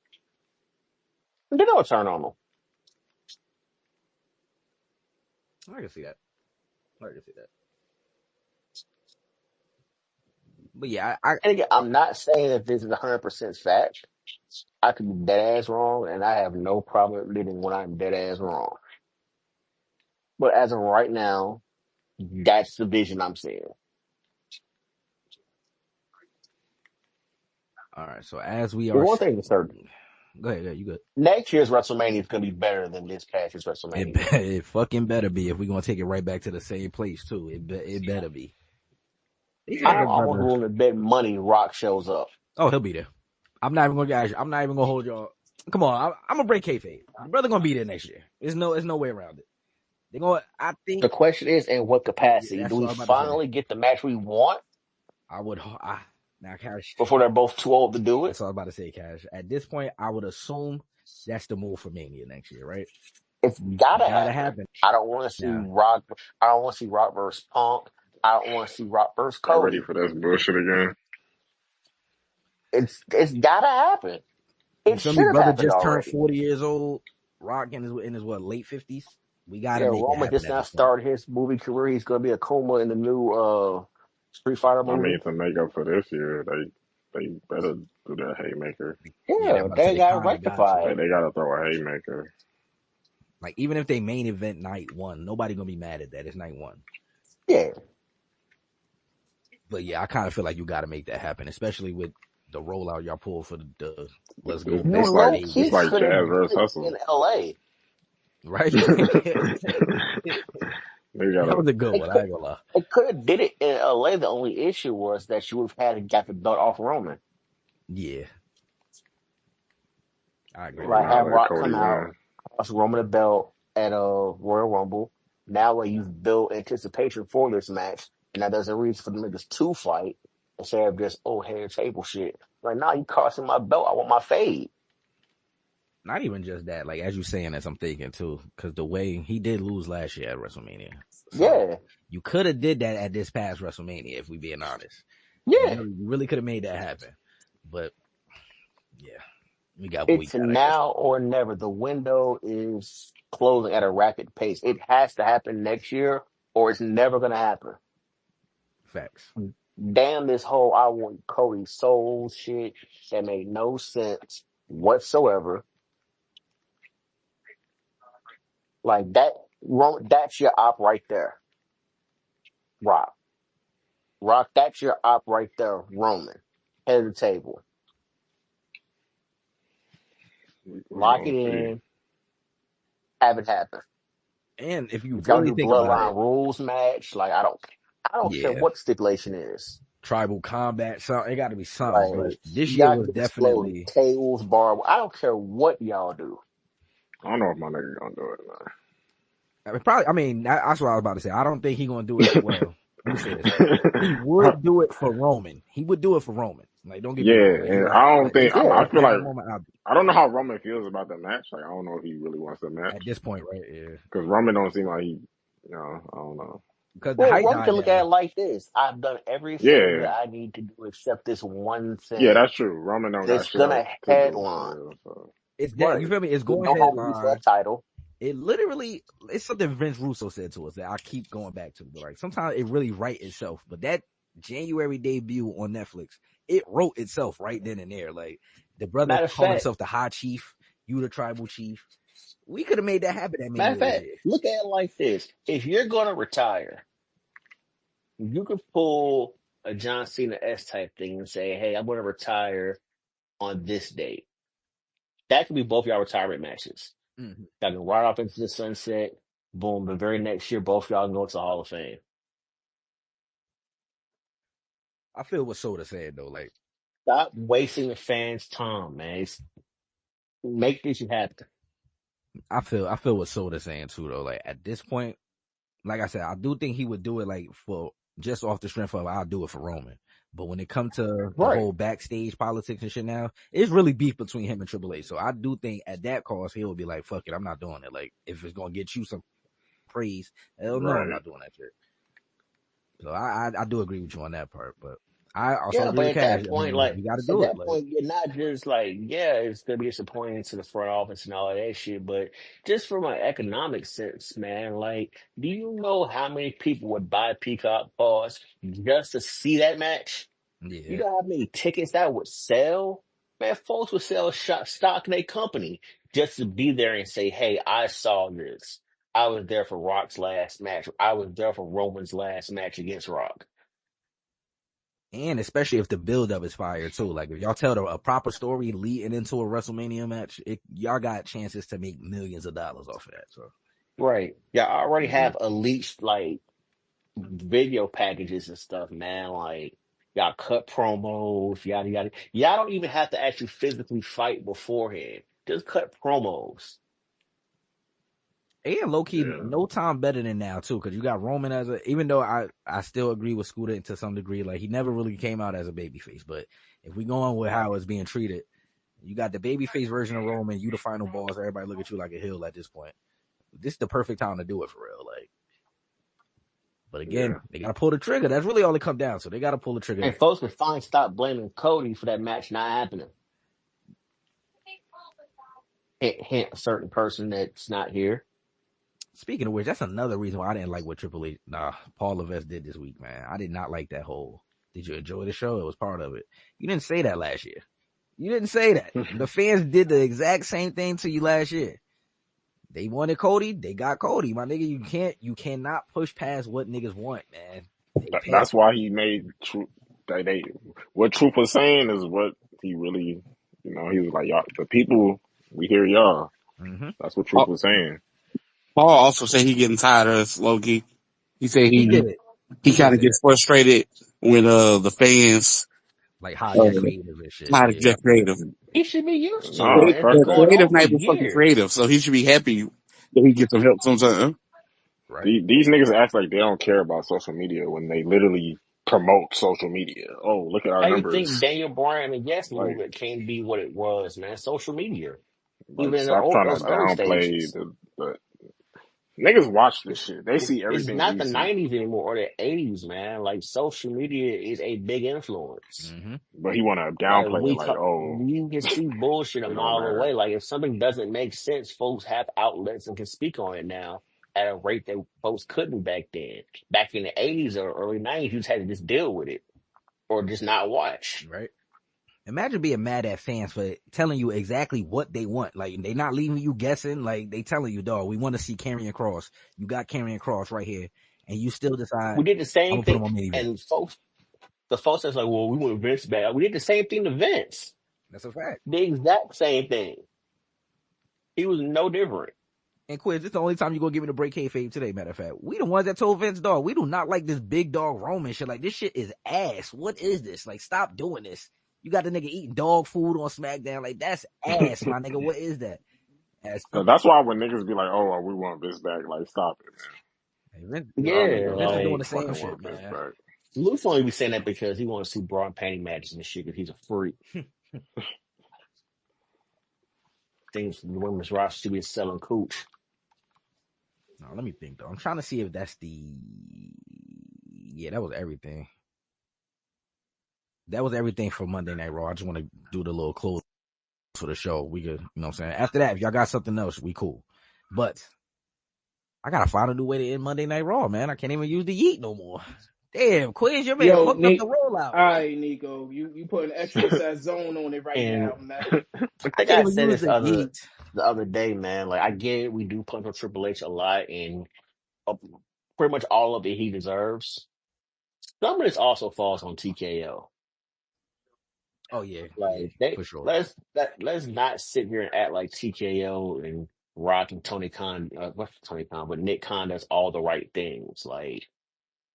And then I'll turn on them. I can see that. I can see that. But yeah, And again, I'm not saying that this is 100% fact. I could be dead ass wrong, and I have no problem admitting when I'm dead ass wrong. But as of right now, that's the vision I'm seeing. all right. So as we But are, one thing is certain. go ahead, you good. Next year's WrestleMania is going to be better than this past year's WrestleMania. It fucking better be if we're gonna take it right back to the same place too. It better be. I'm almost willing to bet money Rock shows up. Oh, he'll be there. I'm not even gonna hold y'all. Come on, I'm gonna break kayfabe. The brother gonna be there next year. There's no way around it. They're gonna. I think The question is, in what capacity? that's Do what we I was about to say. finally get the match we want I would. Now, Cash. before they're both too old to do it? That's what I was about to say, Cash. At this point, I would assume that's the move for Mania next year, right? It's gotta happen. I don't want to see Rock. I don't want to see Rock versus Punk. I don't want to see Rock versus Cody. I'm ready for this bullshit again. It's gotta happen. It should have brother happened just already. turned 40 years old. Rock in his what, late 50s. We gotta make it Roman happen. just now started his movie career. He's gonna be a Kuma in the new Street Fighter movie. I mean, to make up for this year, they better do that haymaker. Yeah, they gotta rectify it. They gotta throw a haymaker. Like, even if they main event night 1, nobody gonna be mad at that. It's night 1. Yeah. But yeah, I kind of feel like you got to make that happen, especially with the rollout y'all pulled for the Let's Go. It's like Jazz versus Hustle in LA, right? That was a good one. I ain't gonna lie. They could have did it in LA. The only issue was that you would have had to get the belt off Roman. Yeah, I agree. Like have Rock come out, cost Roman the belt at a Royal Rumble. Now, when you've built anticipation for this match, and now there's a reason for the niggas to fight, instead of just old head table shit. Like, nah, you costing my belt. I want my fade. Not even just that. Like, as you saying this, I'm thinking too, because the way he did lose last year at WrestleMania. So Yeah. you could have did that at this past WrestleMania, if we being honest. Yeah. You really could have made that happen. But yeah, we got what we It's got, I guess. now or never. The window is closing at a rapid pace. It has to happen next year, or it's never going to happen. Facts. Damn this whole I want Cody Soul shit that made no sense whatsoever. Like that, that's your op right there. Rock, that's your op right there. Roman, head of the table. We Lock gonna it see. in. Have it happen. And if you If y'all really do think about it, bloodline rules match, like I don't care yeah, what the stipulation is. tribal combat, something, it got to be something. But Like this year y'all was can explode definitely, tables, bar. I don't care what y'all do. I don't know if my nigga gonna do it, man. that's what I was about to say. I don't think he's going to do it. Well, let me say this. He would do it for Roman. He would do it for Roman. Like, don't get me Yeah, wrong. Like, he and would, I don't but think if it I was Yeah, feel at like the moment, I don't know how Roman feels about the match. Like I don't know if he really wants the match at this point, right? Yeah. because Roman don't seem like he. You know, I don't know. Because the well, hype one died can look at down. it like this: I've done everything Yeah, that I need to do except this one yeah, thing. that's true. Roman don't got It's shit else gonna to do headline, for real. So It's that, you right? feel me? It's It going don't have to be for headline. a title, It literally, it's something Vince Russo said to us that I keep going back to. But like, sometimes it really write itself. But that January debut on Netflix, it wrote itself right then and there. Like, the brother matter of called fact. himself the High Chief, you the Tribal Chief. We could have made that happen at Mania this year. Look at it like this: if you're gonna retire, you could pull a John Cena S type thing and say, "Hey, I'm gonna retire on this date." That could be both y'all retirement matches. Mm-hmm. Y'all can ride off into the sunset. Boom. The very next year, both y'all can go to the Hall of Fame. I feel what Soda said though. Like, Stop wasting the fans' time, man. Make this shit happen. I feel what Soda's saying too though. Like, at this point, like I said, I do think he would do it like for just off the strength of I'll do it for Roman. But when it comes to the Right. whole backstage politics and shit now, it's really beef between him and Triple H. So I do think at that cost, he'll be like, fuck it, I'm not doing it. Like, if it's going to get you some praise, hell no, I'm right, not doing that shit. So I do agree with you on that part. But I also Yeah, agree but with at Cash. that I point, mean, like you got to at do it. that Like, point, you're not just like, yeah, it's gonna be disappointing to the front office and all of that shit, but just from an economic sense, man, like, do you know how many people would buy Peacock Paws just to see that match? You yeah. know how many tickets that would sell? Man, folks would sell stock in their company just to be there and say, hey, I saw this. I was there for Rock's last match. I was there for Roman's last match against Rock. And especially if the build up is fire too. Like, if y'all tell a proper story leading into a WrestleMania match, y'all got chances to make millions of dollars off of that. So, Right. Y'all already hmm have elite, like, video packages and stuff, man. Like, y'all cut promos, yada, yada. Y'all don't even have to actually physically fight beforehand. Just cut promos. and low key, yeah. no time better than now too, because you got Roman even though I still agree with Scooter to some degree, like he never really came out as a babyface. But if we go on with how it's being treated, you got the babyface version of Roman, you the final boss, everybody look at you like a heel at this point. This is the perfect time to do it for real. Like, but again, Yeah. they gotta pull the trigger. That's really all it comes down. So they gotta pull the trigger. And folks can finally stop blaming Cody for that match not happening. Hint, hint, a certain person that's not here. Speaking of which, that's another reason why I didn't like what Paul Levesque did this week, man. I did not like that whole. Did you enjoy the show? It was part of it. You didn't say that last year. You didn't say that. The fans did the exact same thing to you last year. They wanted Cody. They got Cody. My nigga, you cannot push past what niggas want, man. They That's pissed. why he made Truth. What Truth was saying is what he really. You know, he was like, y'all, the people, we hear y'all. Mm-hmm. That's what Truth was saying. Paul also said he getting tired of us, Loki. He said He he did. he He did kind of say that. gets frustrated when the fans Like, how uh you're creative and shit. how to Yeah. get creative. He should be used to it, No, man. It's been fuck The that. going creative on for night was fucking years. creative, so he should be happy that he gets some help sometimes. Right. These niggas act like they don't care about social media when they literally promote social media. Oh, look at our How you think numbers. Daniel Bryan and Yes Like, movement can't be what it was, man? Social media, like, even in stop trying those to early downplay stages. the niggas watch this It's, shit. They see it's everything not we the see. 90s anymore or the 80s, man. Like social media is a big influence. Mm-hmm. But he want to Like downplay it. Like, oh, we can see bullshit a it don't mile matter. away. Like if something doesn't make sense, folks have outlets and can speak on it now at a rate that folks couldn't back then. Back in the 80s or early 90s, you just had to just deal with it or just not watch. Right. Imagine being mad at fans for telling you exactly what they want. Like, they not leaving you guessing. Like, they telling you, dog, we want to see Karrion Kross. You got Karrion Kross right here. And you still decide, We did the I'm same going to put thing, him on main event. and the folks that's like, well, we want Vince back. We did the same thing to Vince. That's a fact. The exact same thing. He was no different. And Quiz, it's the only time you're going to give me the break kayfabe today, matter of fact. We the ones that told Vince, dog, we do not like this big dog Roman shit. Like, this shit is ass. What is this? Like, stop doing this. You got the nigga eating dog food on SmackDown. Like, that's ass, my nigga. What is that? So that's why when niggas be like, oh, we want Vince back, like, stop it, man. Y'all Yeah, niggas Vince is doing don't the same fucking shit, want Vince man. back. Luke's only be saying that because he wants to see Braun panty matches and shit because he's a freak. Things the women's roster should be selling cooch. No, let me think, though. I'm trying to see if that's yeah, that was everything. That was everything for Monday Night Raw. I just want to do the little close for the show. We could, you know what I'm saying? After that, if y'all got something else, we cool. But I gotta find a new way to end Monday Night Raw, man. I can't even use the yeet no more. Damn, Quiz, your man fucked up the rollout. All right, Nico, you putting extra size zone on it right now, man. I think I said this the other day, man. Like I get it, we do punch on Triple H a lot, and pretty much all of it he deserves. Some of this also falls on TKO. Oh yeah, Like for sure. let's not sit here and act like TKO and Rock and Tony Khan, what's Tony Khan, but Nick Khan does all the right things. Like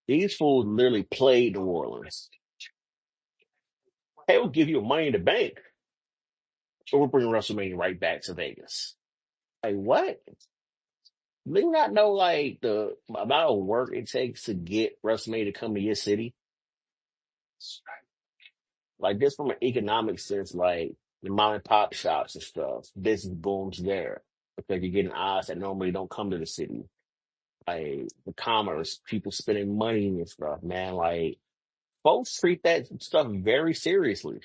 these fools literally played New Orleans. Hey, we'll give you money in the bank, so we're bringing WrestleMania right back to Vegas. Like what? Do you not know like the amount of work it takes to get WrestleMania to come to your city? Like this from an economic sense, like the mom and pop shops and stuff, business booms there because you're getting eyes that normally don't come to the city. Like the commerce, people spending money and stuff, man. Like folks treat that stuff very seriously.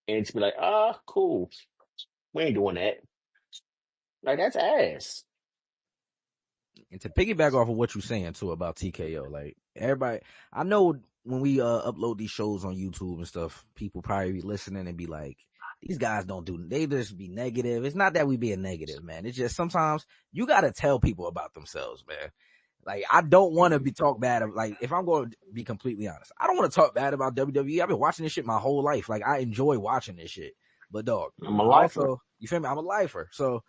And to be like, ah, cool. We ain't doing that. Like that's ass. And to piggyback off of what you're saying too about TKO, like everybody, I know when we upload these shows on YouTube and stuff, people probably be listening and be like, these guys don't do, they just be negative. It's not that we being negative, man. It's just sometimes you got to tell people about themselves, man. Like, I don't want to be talk bad of, like, if I'm going to be completely honest, I don't want to talk bad about WWE. I've been watching this shit my whole life. Like, I enjoy watching this shit. But dog, I'm a lifer. also, you feel me? I'm a lifer. So,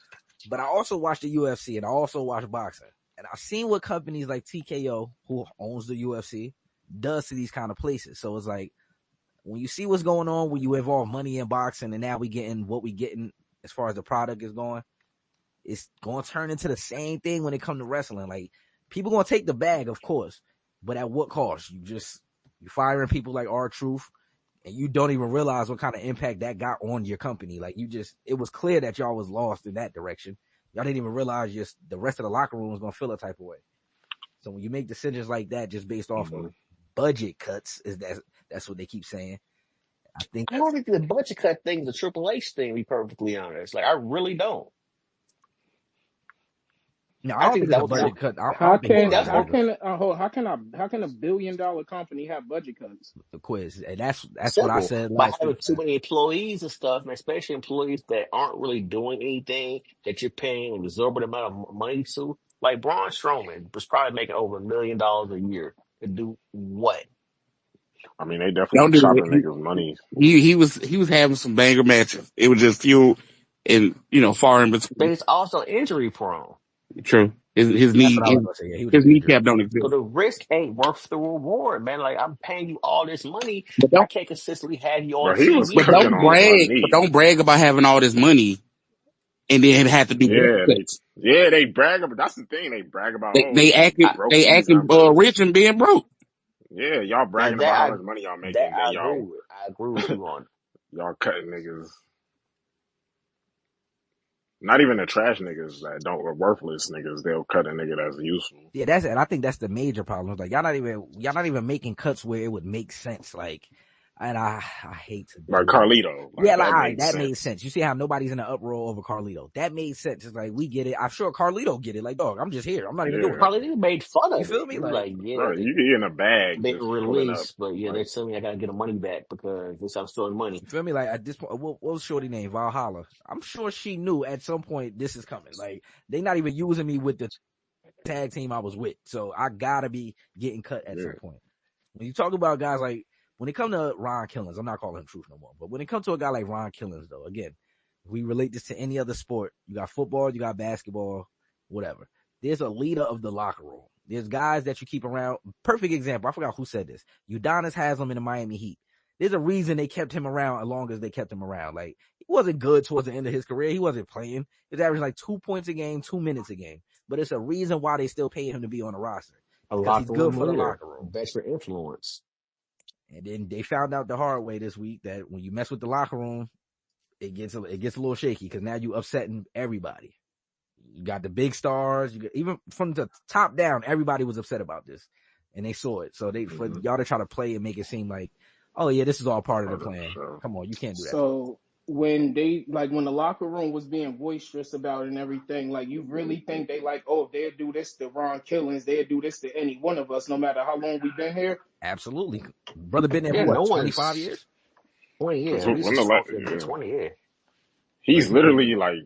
but I also watch the UFC and I also watch boxing. And I've seen what companies like TKO, who owns the UFC, does to these kind of places. So it's like, when you see what's going on, when you involve money in boxing, and now we getting what we getting as far as the product is going, it's going to turn into the same thing when it comes to wrestling. Like, people going to take the bag, of course, but at what cost? You firing people like R-Truth, and you don't even realize what kind of impact that got on your company. Like, it was clear that y'all was lost in that direction. Y'all didn't even realize just the rest of the locker room was going to feel a type of way. So when you make decisions like that just based off of budget cuts, that's what they keep saying. I don't think the budget cut thing is a Triple H thing, to be perfectly honest. Like, I really don't. No, I don't think that was a budget cut. How can a $1 billion company have budget cuts? The quiz, and that's simple. what I said By last having week. too many employees and stuff, man, especially employees that aren't really doing anything that you're paying an exorbitant amount of money to. Like Braun Strowman was probably making over $1 million a year to do what? I mean, they definitely chopping niggas' money. He was having some banger matches. It was just few and far in between. But it's also injury prone. True. His kneecap don't exist. So the risk ain't worth the reward, man. Like I'm paying you all this money, I can't consistently have you on TV. But don't brag about having all this money and then have to do they brag about. That's the thing. They brag about. They acting rich and being broke. Yeah, y'all Now bragging about how much money y'all that making, then I agree y'all with. I agree with you on. y'all cutting niggas. Not even the trash niggas that don't or worthless niggas. They'll cut a nigga that's useful. Yeah, that's it. I think that's the major problem. Like y'all not even making cuts where it would make sense. Like, and I hate to Like do it. Carlito, like Yeah, like that all right, makes that made sense. sense. You see how nobody's in the uproar over Carlito. That made sense. It's like we get it. I'm sure Carlito get it. Like, dog, I'm just here. I'm not even doing Yeah, anything. Probably made fun You of feel it. me? He was Like, like, yeah, right. You can get in a bag they just pulling up. released, but yeah, Like, they tell me I gotta get the money back because this I'm stealing money. you feel me? Like at this point, what was Shorty name? Valhalla. I'm sure she knew at some point this is coming. Like they not even using me with the tag team I was with, so I gotta be getting cut at yeah, some point. When you talk about guys like when it comes to Ron Killings, I'm not calling him Truth no more, but when it comes to a guy like Ron Killings, though, again, if we relate this to any other sport, you got football, you got basketball, whatever. There's a leader of the locker room. There's guys that you keep around. Perfect example. I forgot who said this. Udonis Haslem in the Miami Heat. There's a reason they kept him around as long as they kept him around. Like he wasn't good towards the end of his career. He wasn't playing. He was averaging like 2 points a game, 2 minutes a game. But it's a reason why they still paying him to be on the roster. A It's because he's locker good room for the leader, locker room. veteran influence. And then they found out the hard way this week that when you mess with the locker room, it gets a little shaky because now you upsetting everybody. You got the big stars. You got, even from the top down, everybody was upset about this, and they saw it. So for y'all to try to play and make it seem like, oh yeah, this is all part of the plan. so. Come on, you can't do that. So when when the locker room was being boisterous about it and everything, like you really think they like, oh, they'll do this to Ron Killings, they'll do this to any one of us, no matter how long we've been here? Absolutely, brother. Been there for Yeah, what, no 25 one's years? 20 years. Because At least when it's the 12 years, but yeah, 20 years. he's literally like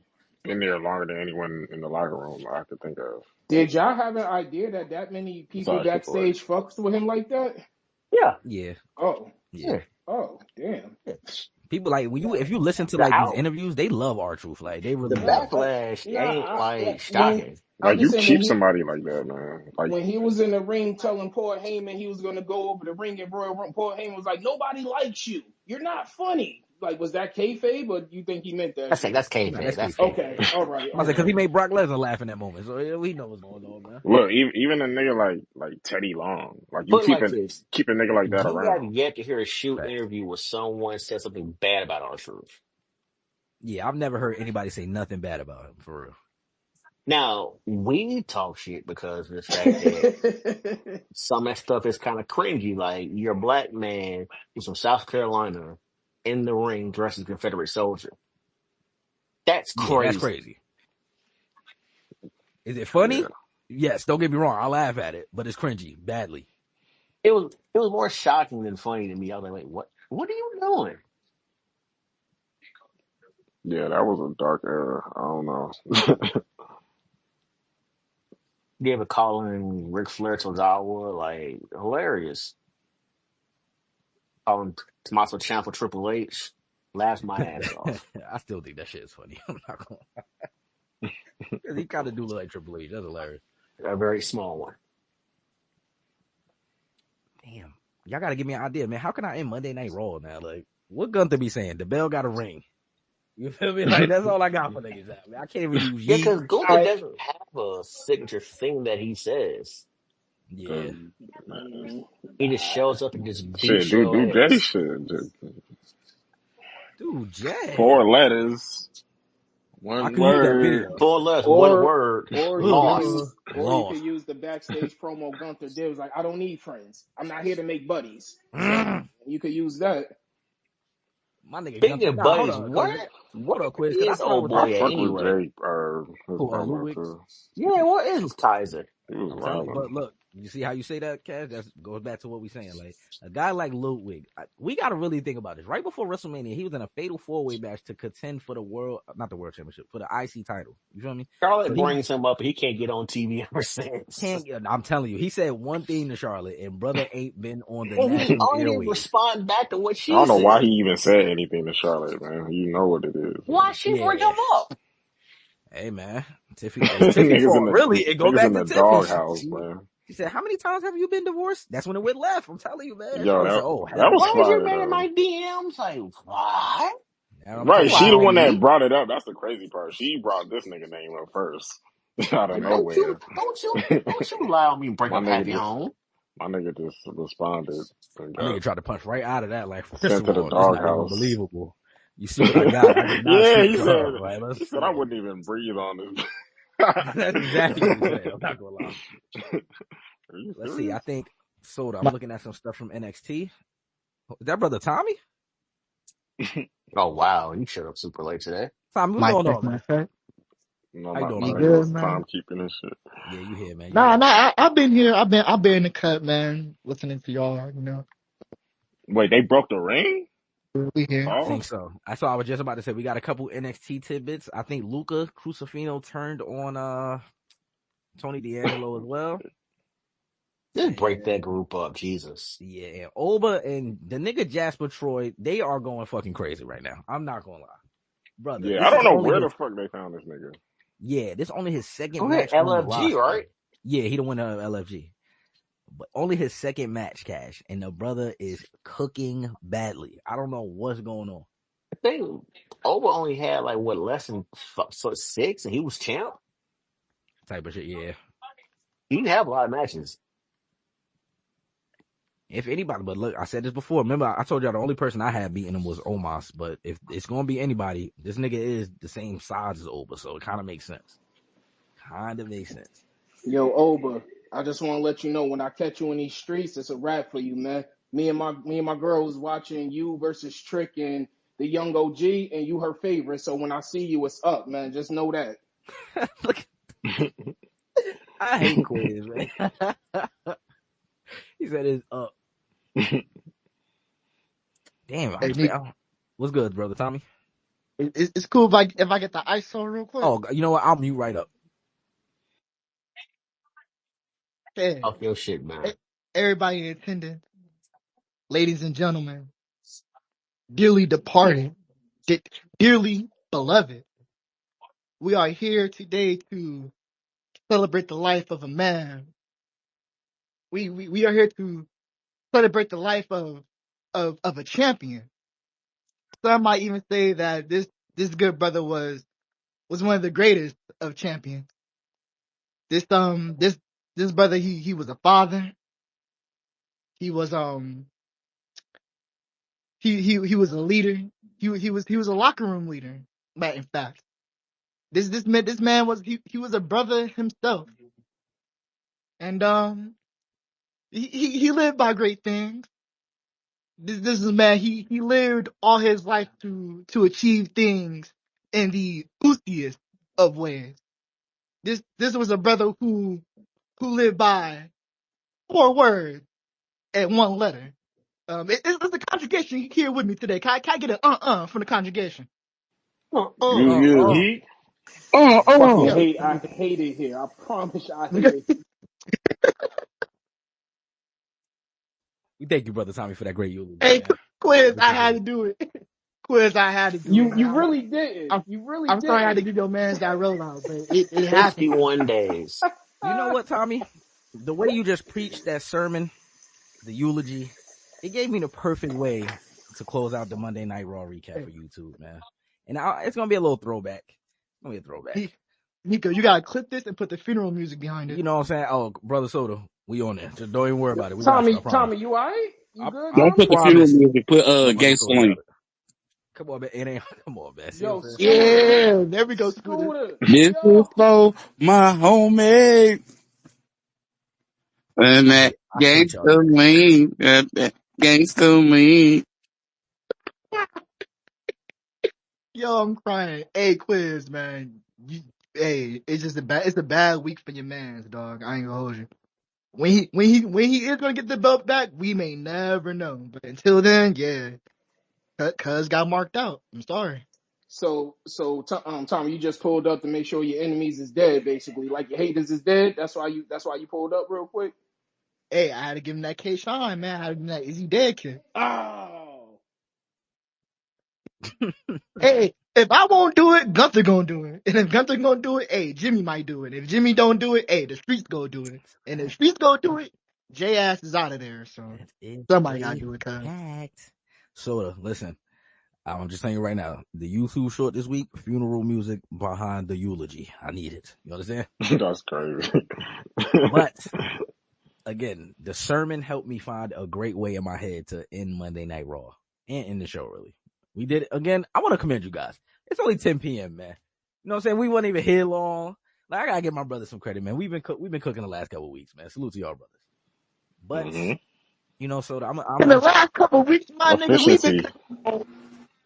been there longer than anyone in the locker room I have to think of. Did y'all have an idea that many people Besides Triple H. backstage fucks with him like that? Yeah, Yeah, Oh, yeah. yeah. oh, damn. yeah. People like if you listen to The like these out, interviews, they love R-Truth. Like they the really do. backlash ain't Nah, like when shocking. I'm Like just you saying keep somebody like that, man. Like when he was in the ring telling Paul Heyman he was going to go over the ring and Royal Rumble, Paul Heyman was like, "Nobody likes you. You're not funny." Like, was that kayfabe, or do you think he meant that shit? That's Nah, kayfabe. that's That's kayfabe. Okay, kayfabe. all right, I was all like, because he right. made Brock Lesnar laugh in that moment, so we know what's going on, man. look, even a nigga like Teddy Long, like you Put it like this: keep a nigga like that you have around. yet to hear a shoot Facts. interview where someone said something bad about R-Truth. Yeah, I've never heard anybody say nothing bad about him for real. Now we talk shit because of the fact that some of that stuff is kind of cringy. Like you're a black man who's from South Carolina in the ring dressed as a Confederate soldier. That's Yeah, that's crazy. crazy. Is it Yeah, funny? Yes, don't get me wrong. I laugh at it, but it's cringy badly. It was more shocking than funny to me. I was like, wait, what are you doing? yeah, that was a dark era. I don't know. Gave a call in Ric Flair to Zawa, like hilarious. Calling Tommaso Ciampa Triple H, laughed my ass off. I still think that shit is funny. I'm not gonna. Cause he kind of do look like Triple H. That's hilarious. A very small one. Damn, y'all gotta give me an idea, man. How can I end Monday Night Raw now? Like, what Gunther be saying? The bell got a ring. You feel me? Like that's all I got for niggas. I mean, I can't even use Yeah, yeet. because Gunther I, doesn't have a signature thing that he says. Yeah, 'Cause, He just shows up and just shit, beats do your Jay ass. shit. Just dude, Jay. 4 letters, I one could use that word. video. 4 letters, one or word, or you could lost. use Lost. the backstage promo Gunther did. It was like, I don't need friends. I'm not here to make buddies. So My you could use that. nigga Speaking Gunther. of Nah, hold buddies, on, cause where hold on, Quiz. Cause I is thought I old was I boy talking. at fuck with anyway? Jake his Who? promo Ludwig. too. Yeah, where is Kaiser? He was I'm telling you, wilding. but look, you see how you say that, Cash? That goes back to what we saying. Like a guy like Ludwig, we got to really think about this. Right before WrestleMania, he was in a fatal 4-way match to contend for the not the world championship, for the IC title. You feel me? So Charlotte he brings him up. He can't get on TV ever since. can't. I'm telling you, he said one thing to Charlotte, and brother ain't been on the And he national only didn't airwaves. respond back to what I she don't know why he said. even said anything to Charlotte, man. You know what it is, Why man. she bring him Yeah. up? Hey man, Tiffy, it's Tiffy fault. Really, it go niggas back in to the Tiffy. doghouse, man. She said, "How many times have you been divorced?" That's when it went left. I'm telling you, man. Yo, Charlotte said, "Oh that hell was Why no." is your fire man in though. my DMs? Like, what? And I'm Right, telling you, she Why, the bro. one that lady? brought it up. That's the crazy part. She brought this nigga name up first, out of Like, don't you, nowhere. don't you, don't you lie on me and bring My up nigga Happy just Home. My nigga just responded and My got nigga tried to punch right out of that. Like, first sent of to the all, this not even doghouse. believable. You see what I got? I did not Yeah, strip he club. said. Right? Let's He said I yeah. wouldn't even breathe on this. That's exactly what he said. I'm not gonna lie. Are you Let's see. I serious? think Soda. I'm looking at some stuff from NXT. Is that brother Tommy? Oh wow, you showed up super late today. Tommy, what's Mic going check, on, mic man? check. No, How you doing, my You brother? nigga good, was man? timekeeping and shit. Yeah, you here, man. You Nah, here. nah. I've been here. I've been in the cut, man. Listening to y'all. You know, Wait, they broke the ring? we here. I Pause. think so. I was just about to say we got a couple NXT tidbits. I think Luca Crucifino turned on Tony D'Angelo as well. Just break that And group up, Jesus. yeah, and Oba and the nigga Jasper Troy, they are going fucking crazy right now. I'm not gonna lie. Brother, Yeah, I this is don't know only where his the fuck they found this nigga. this is only his second Go ahead, match on the LFG, roster. right? Yeah, he the winner of LFG. But only his second match, Cash, and the brother is cooking badly. I don't know what's going on. I think Oba only had like what less than 6, and he was champ. Type of shit, yeah. He didn't have a lot of matches. If anybody, but look, I said this before. Remember, I told y'all the only person I had beating him was Omos. But if it's gonna be anybody, this nigga is the same size as Oba, so it kind of makes sense. Kind of makes sense. Yo, Oba, I just want to let you know when I catch you in these streets, it's a wrap for you, man. Me and my girl was watching you versus Trick and the young OG, and you her favorite. So when I see you, it's up, man. Just know that. Look, I hate Quiz, man. He said it's up. Damn, Hey, Nick, what's good, brother Tommy? it's cool if I get the ISO real quick. Oh, you know what? I'll mute right up. Hey, Off your shit, man. everybody in attendance, ladies and gentlemen, dearly departed, dearly beloved. We are here today to celebrate the life of a man. We are here to celebrate the life of a champion. Some might even say that this good brother was one of the greatest of champions. This brother, he was a father. He was he was a leader. He was a locker room leader. But in fact, this man was he was a brother himself, and he lived by great things. This is a man, he lived all his life to achieve things in the oothiest of ways. This was a brother who lived by 4 words and 1 letter. It's the conjugation here with me today. Can I get an from the conjugation? Oh, Yeet. Fucking Yo, hate. I hate it here. I promise you, I hate it. we thank you, brother Tommy, for that great eulogy, hey, man. Quiz, We I appreciate had to it. do it. Quiz, I had to do it, You man. really didn't. I'm, You really I'm sorry I had to didn't. give your man that rollout, but it happened, man. 51 days. You know what, Tommy? The way you just preached that sermon, the eulogy, it gave me the perfect way to close out the Monday Night Raw recap for YouTube, man. And it's gonna be a little throwback. It's gonna be a throwback. Nico, you gotta clip this and put the funeral music behind it. You know what I'm saying? Oh, brother Soda, we on there. Just don't even worry about it. We got you. I Tommy, promise. Tommy, you alright? You good, I Don't Tommy? put the funeral promise. music. Put No, brother Gangsta Soda, we got Link. it. Come on, man. It ain't. Come on, man. See what Yo, I'm saying? Yeah, there we go, Scooter. Scooter. This is Yo. for my homie. And that I hate y'all gangsta niggas. lean. That gangsta lean. Yo, I'm crying. Hey, Quiz, man. Hey, it's just it's a bad week for your man's dog. I ain't gonna hold you. When he is gonna get the belt back, we may never know. But until then, yeah, cuz got marked out. I'm sorry. So, Tommy, you just pulled up to make sure your enemies is dead, basically. Like your haters is dead. That's why you pulled up real quick. Hey, I had to give him that K Shine, man. I had to give him that Is He Dead kid. Oh. Hey, if I won't do it, Gunther gonna do it. And if Gunther gonna do it, hey, Jimmy might do it. If Jimmy don't do it, hey, the streets gonna do it. And if the streets gonna do it, J ass is out of there. So That is somebody gotta a do it, cuz. fact. Soda, listen. I'm just saying right now, the YouTube short this week, funeral music behind the eulogy. I need it. You understand? That's crazy. But again, the sermon helped me find a great way in my head to end Monday Night Raw and end the show. Really, we did it again. I want to commend you guys. It's only 10 p.m., man. You know what I'm saying? We wasn't even here long. Like, I gotta give my brother some credit, man. We've been cooking the last couple of weeks, man. Salute to y'all brothers. But you know, so I'm in the last couple of weeks, my nigga, we've been efficiency.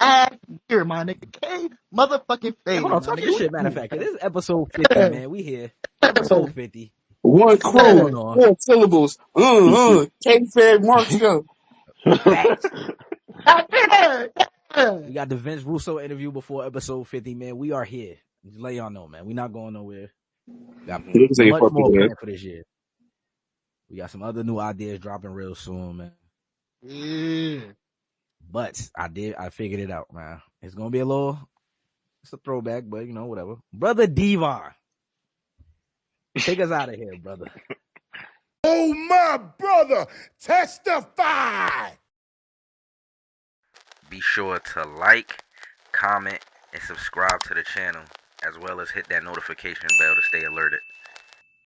ass here, my nigga. K motherfucking Hey, hold fade, on, my talk your nigga. shit. Matter of fact, 'cause this is episode 50, man. We here. Episode 50. One What's going crew, on? 4 syllables. Kayfabe Marks go. Facts. Yeah. We got the Vince Russo interview before episode 50, man. We are here. Just let y'all know, man. We not going nowhere. Got Niggas ain't much fucking more with planned that. for this year. We got some other new ideas dropping real soon, man. Yeah. But I figured it out, man. It's gonna be it's a throwback, but you know, whatever. Brother Devon, take us out of here, brother. Oh, my brother, testify. Be sure to like, comment, and subscribe to the channel, as well as hit that notification bell to stay alerted.